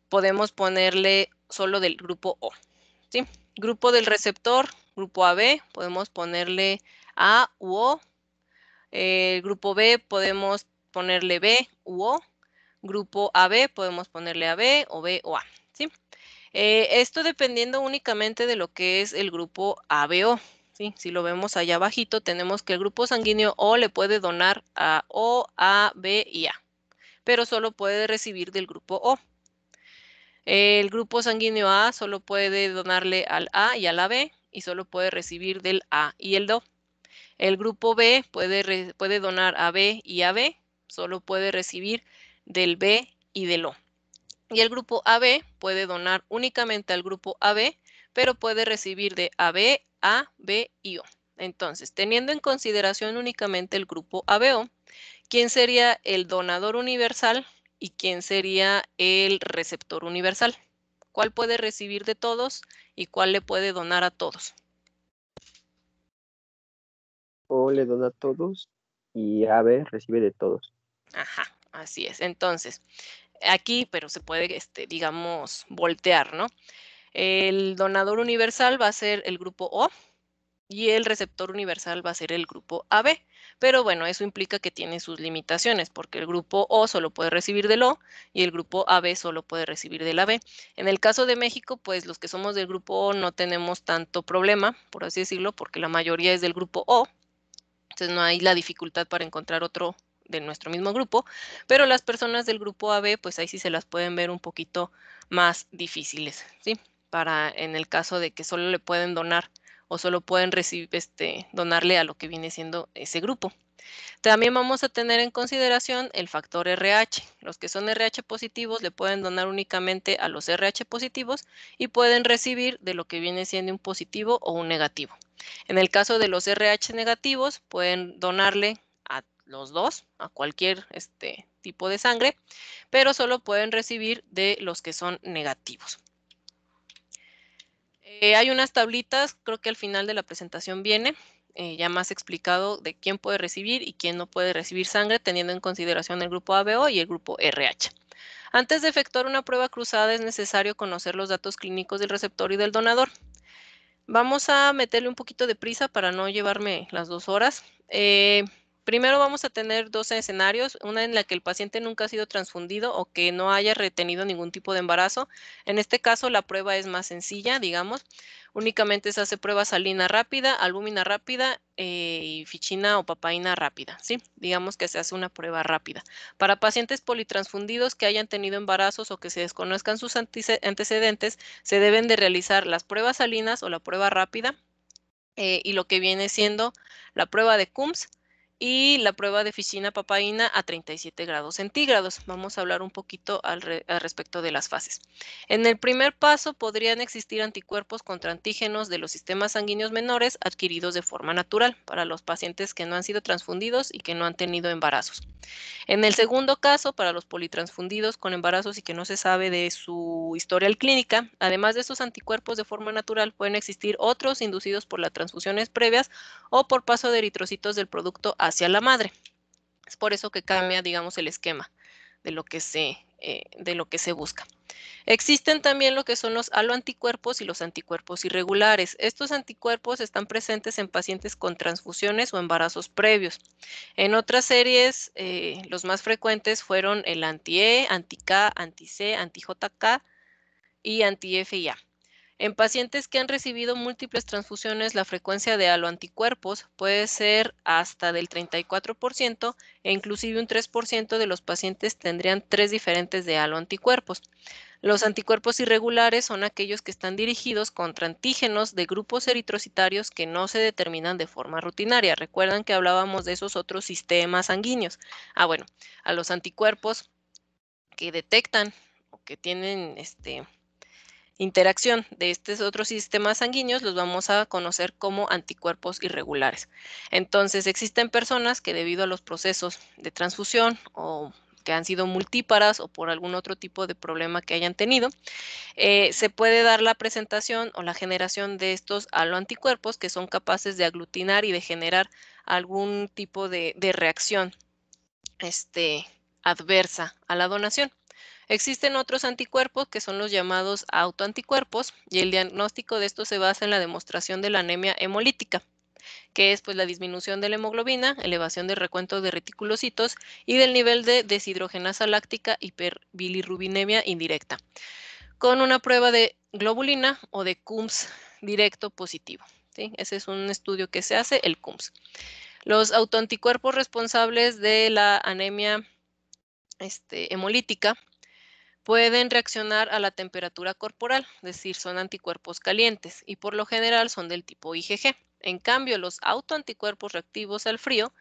podemos ponerle solo del grupo O, ¿sí? Grupo del receptor, grupo AB, podemos ponerle A u O. Grupo B podemos ponerle B u O. Grupo AB podemos ponerle AB o B o A, ¿sí? Esto dependiendo únicamente de lo que es el grupo ABO, ¿sí? Si lo vemos allá abajito, tenemos que el grupo sanguíneo O le puede donar a O, A, B y A, pero solo puede recibir del grupo O. El grupo sanguíneo A solo puede donarle al A y a la B y solo puede recibir del A y el O. El grupo B puede donar a B y a B, solo puede recibir del B y del O. Y el grupo AB puede donar únicamente al grupo AB, pero puede recibir de AB, A, B y O. Entonces, teniendo en consideración únicamente el grupo ABO, ¿quién sería el donador universal y quién sería el receptor universal? ¿Cuál puede recibir de todos y cuál le puede donar a todos? O le dona a todos y AB recibe de todos. Ajá, así es. Entonces, aquí, pero se puede, digamos, voltear, ¿no? El donador universal va a ser el grupo O y el receptor universal va a ser el grupo AB. Pero bueno, eso implica que tiene sus limitaciones, porque el grupo O solo puede recibir del O y el grupo AB solo puede recibir del AB. En el caso de México, pues los que somos del grupo O no tenemos tanto problema, por así decirlo, porque la mayoría es del grupo O. Entonces no hay la dificultad para encontrar otro de nuestro mismo grupo, pero las personas del grupo AB, pues ahí sí se las pueden ver un poquito más difíciles, ¿sí? Para en el caso de que solo le pueden donar o solo pueden recibir, donarle a lo que viene siendo ese grupo. También vamos a tener en consideración el factor RH. Los que son RH positivos le pueden donar únicamente a los RH positivos y pueden recibir de lo que viene siendo un positivo o un negativo. En el caso de los RH negativos, pueden donarle a los dos, a cualquier tipo de sangre, pero solo pueden recibir de los que son negativos. Hay unas tablitas, creo que al final de la presentación viene, ya más explicado de quién puede recibir y quién no puede recibir sangre, teniendo en consideración el grupo ABO y el grupo RH. Antes de efectuar una prueba cruzada es necesario conocer los datos clínicos del receptor y del donador. Vamos a meterle un poquito de prisa para no llevarme las 2 horas. Primero vamos a tener 2 escenarios, una en la que el paciente nunca ha sido transfundido o que no haya retenido ningún tipo de embarazo. En este caso la prueba es más sencilla, digamos. Únicamente se hace prueba salina rápida, albúmina rápida y fichina o papaína rápida, ¿sí? Digamos que se hace una prueba rápida. Para pacientes politransfundidos que hayan tenido embarazos o que se desconozcan sus antecedentes, se deben de realizar las pruebas salinas o la prueba rápida y lo que viene siendo la prueba de Coombs y la prueba de fichina papaína a 37 grados centígrados. Vamos a hablar un poquito al respecto de las fases. En el primer paso podrían existir anticuerpos contra antígenos de los sistemas sanguíneos menores adquiridos de forma natural para los pacientes que no han sido transfundidos y que no han tenido embarazos. En el segundo caso, para los politransfundidos con embarazos y que no se sabe de su historial clínica, además de estos anticuerpos de forma natural, pueden existir otros inducidos por las transfusiones previas o por paso de eritrocitos del producto hacia la madre. Es por eso que cambia, digamos, el esquema de lo que se busca. Existen también lo que son los aloanticuerpos y los anticuerpos irregulares. Estos anticuerpos están presentes en pacientes con transfusiones o embarazos previos. En otras series, los más frecuentes fueron el anti-E, anti-K, anti-C, anti-JK y anti-FIA. En pacientes que han recibido múltiples transfusiones, la frecuencia de aloanticuerpos puede ser hasta del 34% e inclusive un 3% de los pacientes tendrían 3 diferentes de aloanticuerpos. Los anticuerpos irregulares son aquellos que están dirigidos contra antígenos de grupos eritrocitarios que no se determinan de forma rutinaria. Recuerdan que hablábamos de esos otros sistemas sanguíneos. Bueno, a los anticuerpos que detectan o que tienen interacción de estos otros sistemas sanguíneos los vamos a conocer como anticuerpos irregulares. Entonces, existen personas que debido a los procesos de transfusión o que han sido multíparas o por algún otro tipo de problema que hayan tenido, se puede dar la presentación o la generación de estos aloanticuerpos que son capaces de aglutinar y de generar algún tipo de reacción adversa a la donación. Existen otros anticuerpos que son los llamados autoanticuerpos y el diagnóstico de estos se basa en la demostración de la anemia hemolítica, que es pues la disminución de la hemoglobina, elevación del recuento de reticulocitos y del nivel de deshidrogenasa láctica hiperbilirrubinemia indirecta, con una prueba de globulina o de CUMS directo positivo. ¿Sí? Ese es un estudio que se hace, el CUMS. Los autoanticuerpos responsables de la anemia hemolítica pueden reaccionar a la temperatura corporal, es decir, son anticuerpos calientes y por lo general son del tipo IgG. En cambio, los autoanticuerpos reactivos al frío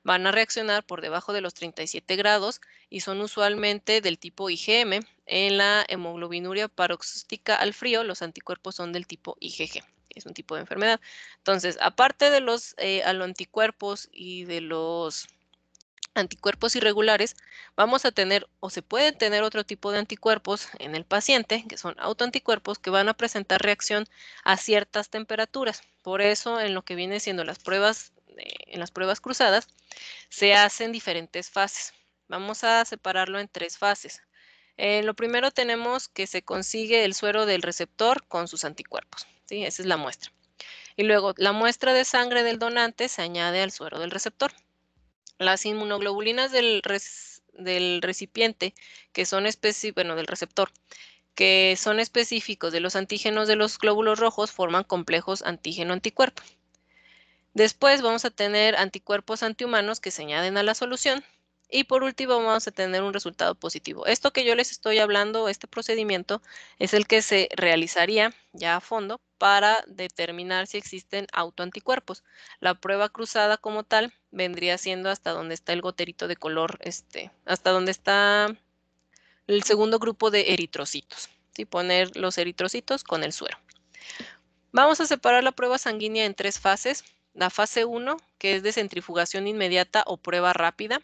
van a reaccionar por debajo de los 37 grados y son usualmente del tipo IgM. En la hemoglobinuria paroxística al frío, los anticuerpos son del tipo IgG. Es un tipo de enfermedad. Entonces, aparte de los aloanticuerpos y de los anticuerpos irregulares, vamos a tener o se pueden tener otro tipo de anticuerpos en el paciente, que son autoanticuerpos que van a presentar reacción a ciertas temperaturas. Por eso, en lo que viene siendo las pruebas, en las pruebas cruzadas, se hacen diferentes fases. Vamos a separarlo en 3 fases. Lo primero tenemos que se consigue el suero del receptor con sus anticuerpos. ¿Sí? Esa es la muestra. Y luego, la muestra de sangre del donante se añade al suero del receptor. Las inmunoglobulinas del recipiente, que son del receptor, que son específicos de los antígenos de los glóbulos rojos, forman complejos antígeno-anticuerpo. Después vamos a tener anticuerpos antihumanos que se añaden a la solución. Y por último vamos a tener un resultado positivo. Esto que yo les estoy hablando, este procedimiento, es el que se realizaría ya a fondo para determinar si existen autoanticuerpos. La prueba cruzada como tal vendría siendo hasta donde está el goterito de color, hasta donde está el segundo grupo de eritrocitos. ¿Sí? Poner los eritrocitos con el suero. Vamos a separar la prueba sanguínea en 3 fases. La fase 1, que es de centrifugación inmediata o prueba rápida,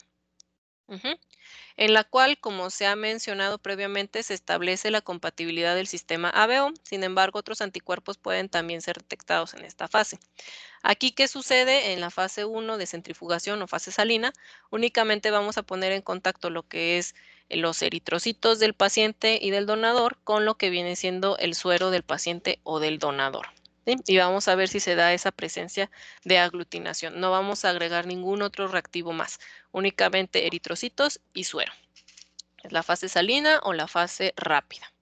en la cual, como se ha mencionado previamente, se establece la compatibilidad del sistema ABO. Sin embargo, otros anticuerpos pueden también ser detectados en esta fase. Aquí, ¿qué sucede? En la fase 1 de centrifugación o fase salina, únicamente vamos a poner en contacto lo que es los eritrocitos del paciente y del donador con lo que viene siendo el suero del paciente o del donador. ¿Sí? Y vamos a ver si se da esa presencia de aglutinación. No vamos a agregar ningún otro reactivo más, únicamente eritrocitos y suero. Es la fase salina o la fase rápida.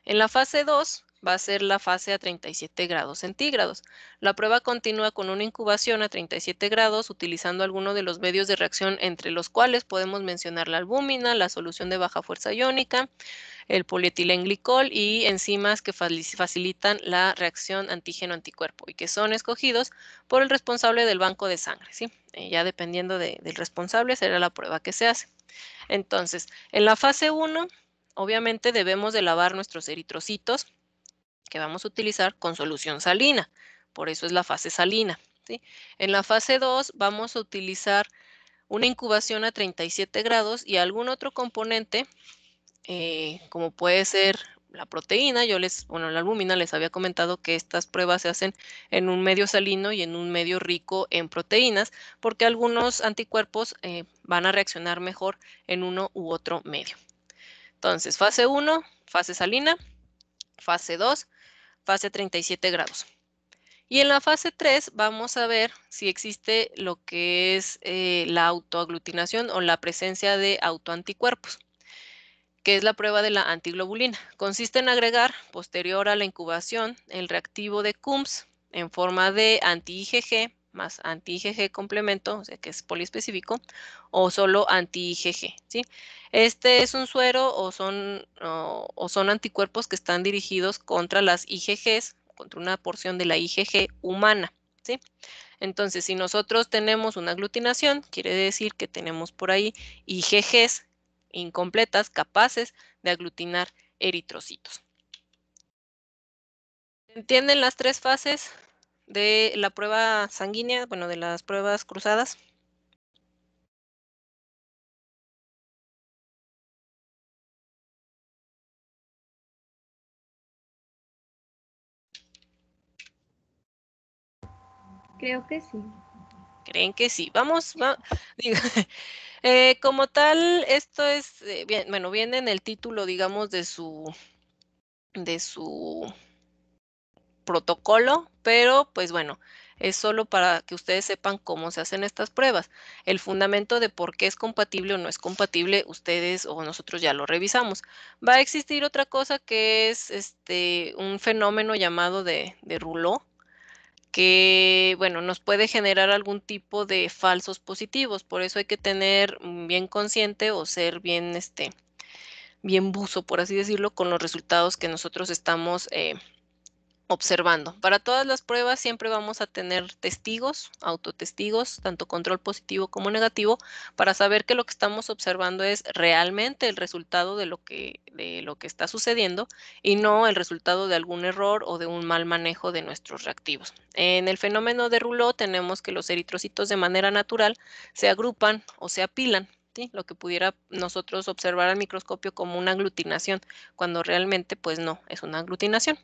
En la fase 2 va a ser la fase a 37 grados centígrados. La prueba continúa con una incubación a 37 grados utilizando algunos de los medios de reacción entre los cuales podemos mencionar la albúmina, la solución de baja fuerza iónica, el polietilenglicol y enzimas que facilitan la reacción antígeno-anticuerpo y que son escogidos por el responsable del banco de sangre. ¿Sí? Ya dependiendo del responsable será la prueba que se hace. Entonces, en la fase 1, obviamente debemos de lavar nuestros eritrocitos que vamos a utilizar con solución salina. Por eso es la fase salina. ¿Sí? En la fase 2 vamos a utilizar una incubación a 37 grados y algún otro componente como puede ser la proteína. La albúmina, les había comentado que estas pruebas se hacen en un medio salino y en un medio rico en proteínas, porque algunos anticuerpos van a reaccionar mejor en uno u otro medio. Entonces, fase 1, fase salina, fase 2, fase 37 grados. Y en la fase 3 vamos a ver si existe lo que es la autoaglutinación o la presencia de autoanticuerpos, que es la prueba de la antiglobulina. Consiste en agregar, posterior a la incubación, el reactivo de CUMS en forma de anti-IgG más anti-IgG complemento, o sea que es poliespecífico, o solo anti-IgG, ¿sí? Este es un suero o son anticuerpos que están dirigidos contra las IgGs, contra una porción de la IgG humana, ¿sí? Entonces, si nosotros tenemos una aglutinación, quiere decir que tenemos por ahí IgGs incompletas capaces de aglutinar eritrocitos. ¿Entienden las tres fases de la prueba sanguínea, bueno, de las pruebas cruzadas? Creo que sí. ¿Creen que sí? Digo, como tal, esto es, bien, bueno, viene en el título, digamos, de su protocolo, pero pues bueno, es solo para que ustedes sepan cómo se hacen estas pruebas. El fundamento de por qué es compatible o no es compatible, ustedes o nosotros ya lo revisamos. Va a existir otra cosa que es un fenómeno llamado de Rouleau, que, bueno, nos puede generar algún tipo de falsos positivos. Por eso hay que tener bien consciente o ser bien, bien buzo, por así decirlo, con los resultados que nosotros estamos observando. Para todas las pruebas siempre vamos a tener testigos, autotestigos, tanto control positivo como negativo, para saber que lo que estamos observando es realmente el resultado de lo que está sucediendo y no el resultado de algún error o de un mal manejo de nuestros reactivos. En el fenómeno de Rouleau tenemos que los eritrocitos de manera natural se agrupan o se apilan, ¿sí? Lo que pudiera nosotros observar al microscopio como una aglutinación, cuando realmente pues no es una aglutinación.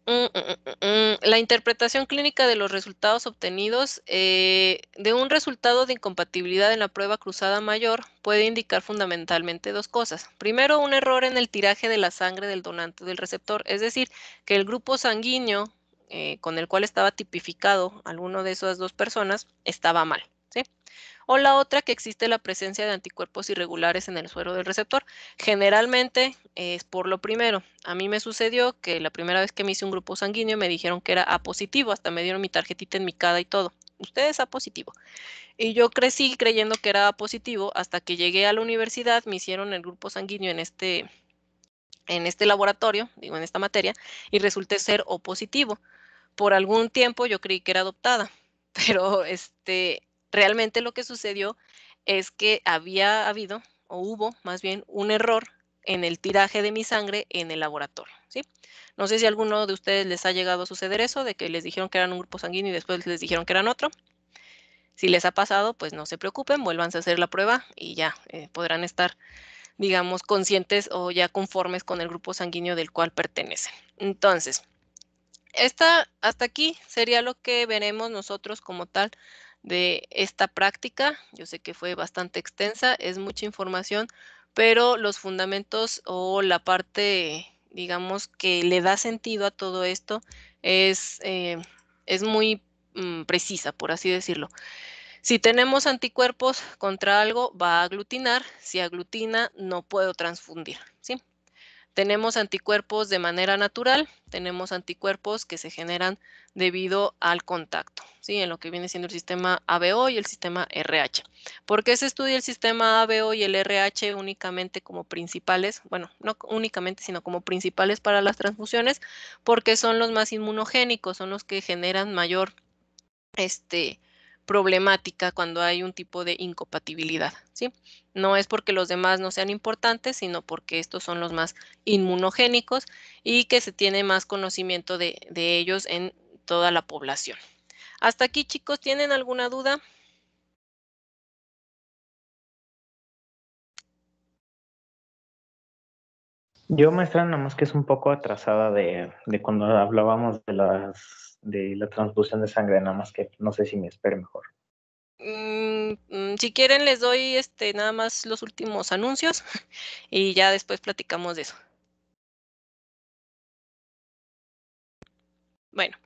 La interpretación clínica de los resultados obtenidos de un resultado de incompatibilidad en la prueba cruzada mayor puede indicar fundamentalmente dos cosas. Primero, un error en el tiraje de la sangre del donante del receptor, es decir, que el grupo sanguíneo con el cual estaba tipificado alguno de esas dos personas estaba mal, ¿sí? O la otra, que existe la presencia de anticuerpos irregulares en el suero del receptor. Generalmente es por lo primero. A mí me sucedió que la primera vez que me hice un grupo sanguíneo me dijeron que era A positivo, hasta me dieron mi tarjetita enmicada y todo. Usted es A positivo. Y yo crecí creyendo que era A positivo hasta que llegué a la universidad, me hicieron el grupo sanguíneo en este laboratorio, digo, en esta materia, y resulté ser O positivo. Por algún tiempo yo creí que era adoptada, pero realmente lo que sucedió es que había habido, o hubo más bien, un error en el tiraje de mi sangre en el laboratorio, ¿sí? No sé si a alguno de ustedes les ha llegado a suceder eso, de que les dijeron que eran un grupo sanguíneo y después les dijeron que eran otro. Si les ha pasado, pues no se preocupen, vuélvanse a hacer la prueba y ya podrán estar, digamos, conscientes o ya conformes con el grupo sanguíneo del cual pertenecen. Entonces, hasta aquí sería lo que veremos nosotros como tal de esta práctica. Yo sé que fue bastante extensa, es mucha información, pero los fundamentos o la parte, digamos, que le da sentido a todo esto es muy precisa, por así decirlo. Si tenemos anticuerpos contra algo, va a aglutinar. Si aglutina, no puedo transfundir, ¿sí? Tenemos anticuerpos de manera natural, tenemos anticuerpos que se generan debido al contacto, ¿sí? En lo que viene siendo el sistema ABO y el sistema RH. ¿Por qué se estudia el sistema ABO y el RH únicamente como principales? Bueno, no únicamente, sino como principales para las transfusiones, porque son los más inmunogénicos, son los que generan mayor problemática cuando hay un tipo de incompatibilidad, ¿sí? No es porque los demás no sean importantes, sino porque estos son los más inmunogénicos y que se tiene más conocimiento de ellos en toda la población. Hasta aquí, chicos, ¿tienen alguna duda? Yo, maestra, nada más que es un poco atrasada de cuando hablábamos de la transfusión de sangre, nada más que no sé si me espere mejor. Si quieren les doy nada más los últimos anuncios y ya después platicamos de eso. Bueno,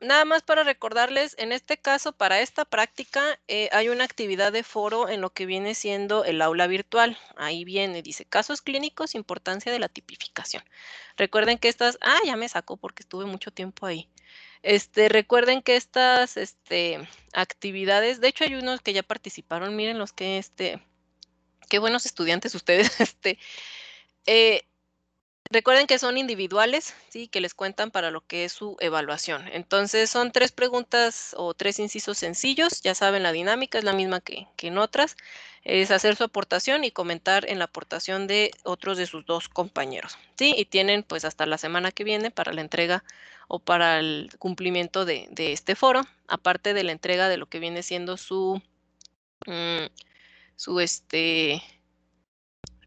nada más para recordarles, en este caso, para esta práctica, hay una actividad de foro en lo que viene siendo el aula virtual. Ahí viene, dice, casos clínicos, importancia de la tipificación. Recuerden que ya me sacó porque estuve mucho tiempo ahí. Recuerden que estas actividades, de hecho hay unos que ya participaron, miren los que qué buenos estudiantes ustedes, recuerden que son individuales, ¿sí? Que les cuentan para lo que es su evaluación. Entonces, son 3 preguntas o 3 incisos sencillos. Ya saben, la dinámica es la misma que en otras. Es hacer su aportación y comentar en la aportación de otros de sus 2 compañeros, ¿sí? Y tienen, pues, hasta la semana que viene para la entrega o para el cumplimiento de este foro, aparte de la entrega de lo que viene siendo su, su,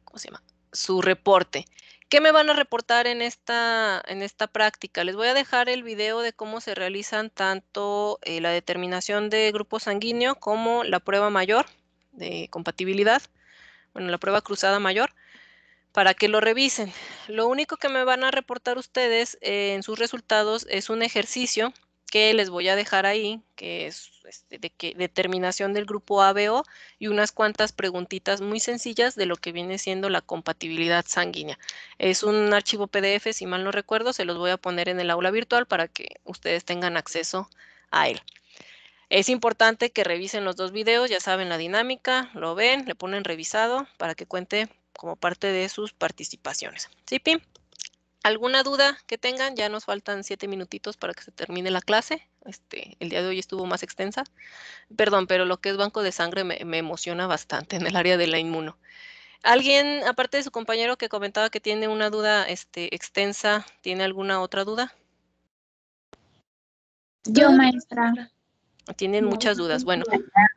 ¿cómo se llama? Su reporte. ¿Qué me van a reportar en esta práctica? Les voy a dejar el video de cómo se realizan tanto la determinación de grupo sanguíneo como la prueba mayor de compatibilidad, bueno, la prueba cruzada mayor, para que lo revisen. Lo único que me van a reportar ustedes en sus resultados es un ejercicio que les voy a dejar ahí, que es determinación del grupo ABO y unas cuantas preguntitas muy sencillas de lo que viene siendo la compatibilidad sanguínea. Es un archivo PDF, si mal no recuerdo, se los voy a poner en el aula virtual para que ustedes tengan acceso a él. Es importante que revisen los 2 videos, ya saben la dinámica, lo ven, le ponen revisado para que cuente como parte de sus participaciones. ¿Sí, Pim? ¿Alguna duda que tengan? Ya nos faltan 7 minutitos para que se termine la clase. El día de hoy estuvo más extensa. Perdón, pero lo que es banco de sangre me emociona bastante en el área de la inmuno. ¿Alguien, aparte de su compañero que comentaba que tiene una duda extensa, tiene alguna otra duda? Yo, maestra. Tienen muchas dudas. Bueno,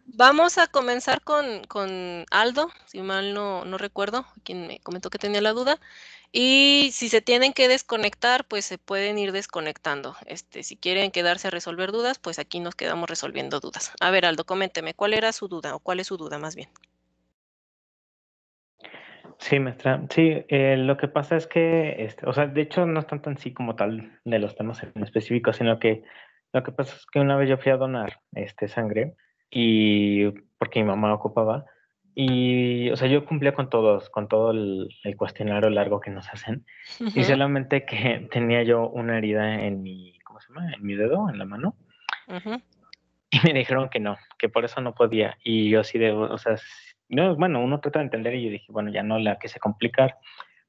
vamos a comenzar con Aldo, si mal no recuerdo, quien me comentó que tenía la duda. Y si se tienen que desconectar, pues se pueden ir desconectando. Si quieren quedarse a resolver dudas, pues aquí nos quedamos resolviendo dudas. A ver, Aldo, coménteme, ¿cuál era su duda o cuál es su duda más bien? Sí, maestra. Sí, lo que pasa es que, o sea, de hecho no es tanto en sí como tal de los temas en específico, sino que lo que pasa es que una vez yo fui a donar sangre y porque mi mamá ocupaba y, o sea, yo cumplía con todo el cuestionario largo que nos hacen y solamente que tenía yo una herida en mi, ¿cómo se llama? En mi dedo, en la mano. Y me dijeron que no, que por eso no podía. Y yo así de, o sea, no, bueno, uno trata de entender y yo dije, bueno, ya no la quise complicar,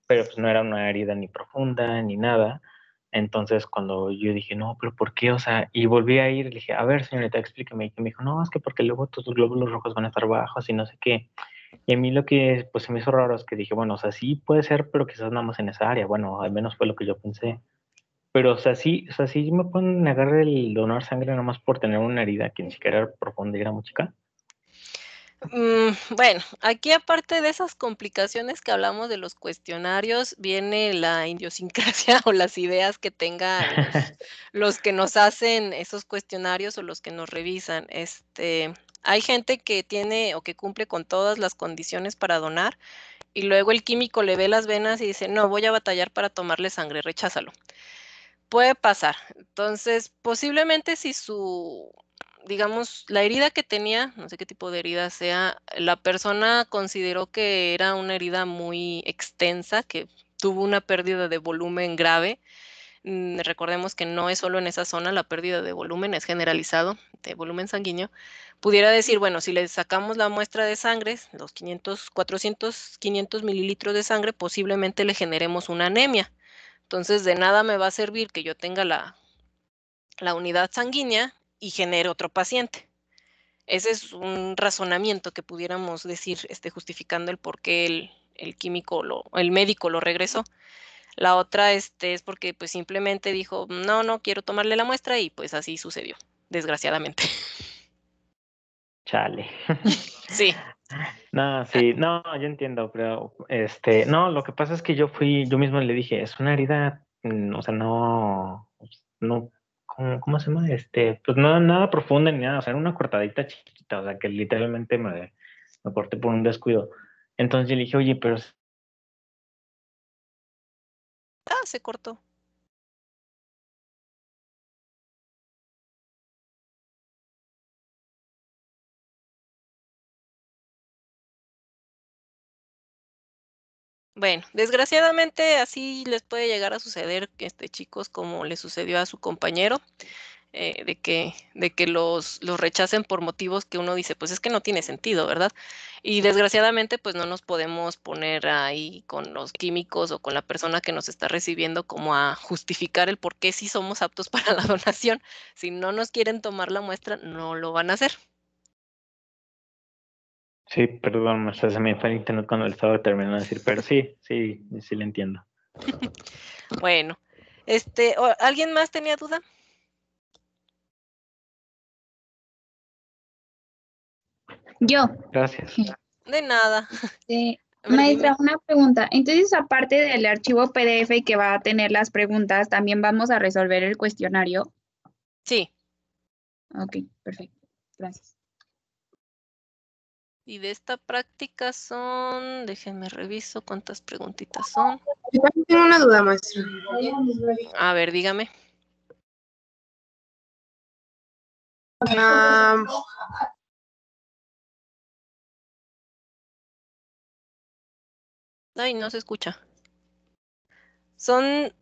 pero pues no era una herida ni profunda ni nada. Entonces cuando yo dije, no, pero ¿por qué? O sea, y volví a ir, le dije, a ver, señorita, explíqueme. Y me dijo, no, es que porque luego tus glóbulos rojos van a estar bajos y no sé qué. Y a mí lo que pues se me hizo raro es que dije, bueno, o sea, sí puede ser, pero quizás nada más en esa área. Bueno, al menos fue lo que yo pensé. Pero, o sea, sí me pueden negar el donar sangre nomás por tener una herida que ni siquiera era profunda y era muy chica. Bueno, aquí aparte de esas complicaciones que hablamos de los cuestionarios, viene la idiosincrasia o las ideas que tengan los que nos hacen esos cuestionarios o los que nos revisan. Hay gente que tiene o que cumple con todas las condiciones para donar y luego el químico le ve las venas y dice, no, voy a batallar para tomarle sangre, recházalo. Puede pasar. Entonces, posiblemente si digamos, la herida que tenía, no sé qué tipo de herida sea, la persona consideró que era una herida muy extensa, que tuvo una pérdida de volumen grave. Recordemos que no es solo en esa zona, la pérdida de volumen es generalizado, de volumen sanguíneo. Pudiera decir, bueno, si le sacamos la muestra de sangre, los 500 mililitros de sangre, posiblemente le generemos una anemia. Entonces, de nada me va a servir que yo tenga la unidad sanguínea y genere otro paciente. Ese es un razonamiento que pudiéramos decir, justificando el por qué el médico lo regresó. La otra, es porque pues simplemente dijo, no quiero tomarle la muestra y pues así sucedió, desgraciadamente. Chale. Sí. No, sí, no, yo entiendo, pero no, lo que pasa es que yo mismo le dije, es una herida, o sea, no, ¿cómo se llama? Pues no, nada profunda ni nada, o sea, era una cortadita chiquita, o sea, que literalmente me corté por un descuido. Entonces yo le dije, oye, pero Se cortó. Bueno, desgraciadamente así les puede llegar a suceder, chicos, como le sucedió a su compañero. de que los rechacen por motivos que uno dice, pues es que no tiene sentido, ¿verdad? Y desgraciadamente, pues no nos podemos poner ahí con los químicos o con la persona que nos está recibiendo como a justificar el por qué sí somos aptos para la donación. Si no nos quieren tomar la muestra, no lo van a hacer. Sí, perdón, se me fue el internet cuando le estaba terminando de decir, pero sí le entiendo. Bueno, ¿alguien más tenía duda? Yo. Gracias. De nada. A ver, Maestra, dime. una pregunta. Entonces, aparte del archivo PDF que va a tener las preguntas, ¿también vamos a resolver el cuestionario? Sí. Ok, perfecto. Gracias. Y de esta práctica son, déjenme reviso cuántas preguntitas son. Yo también tengo una duda, maestra. A ver, dígame. Ay, no se escucha. Son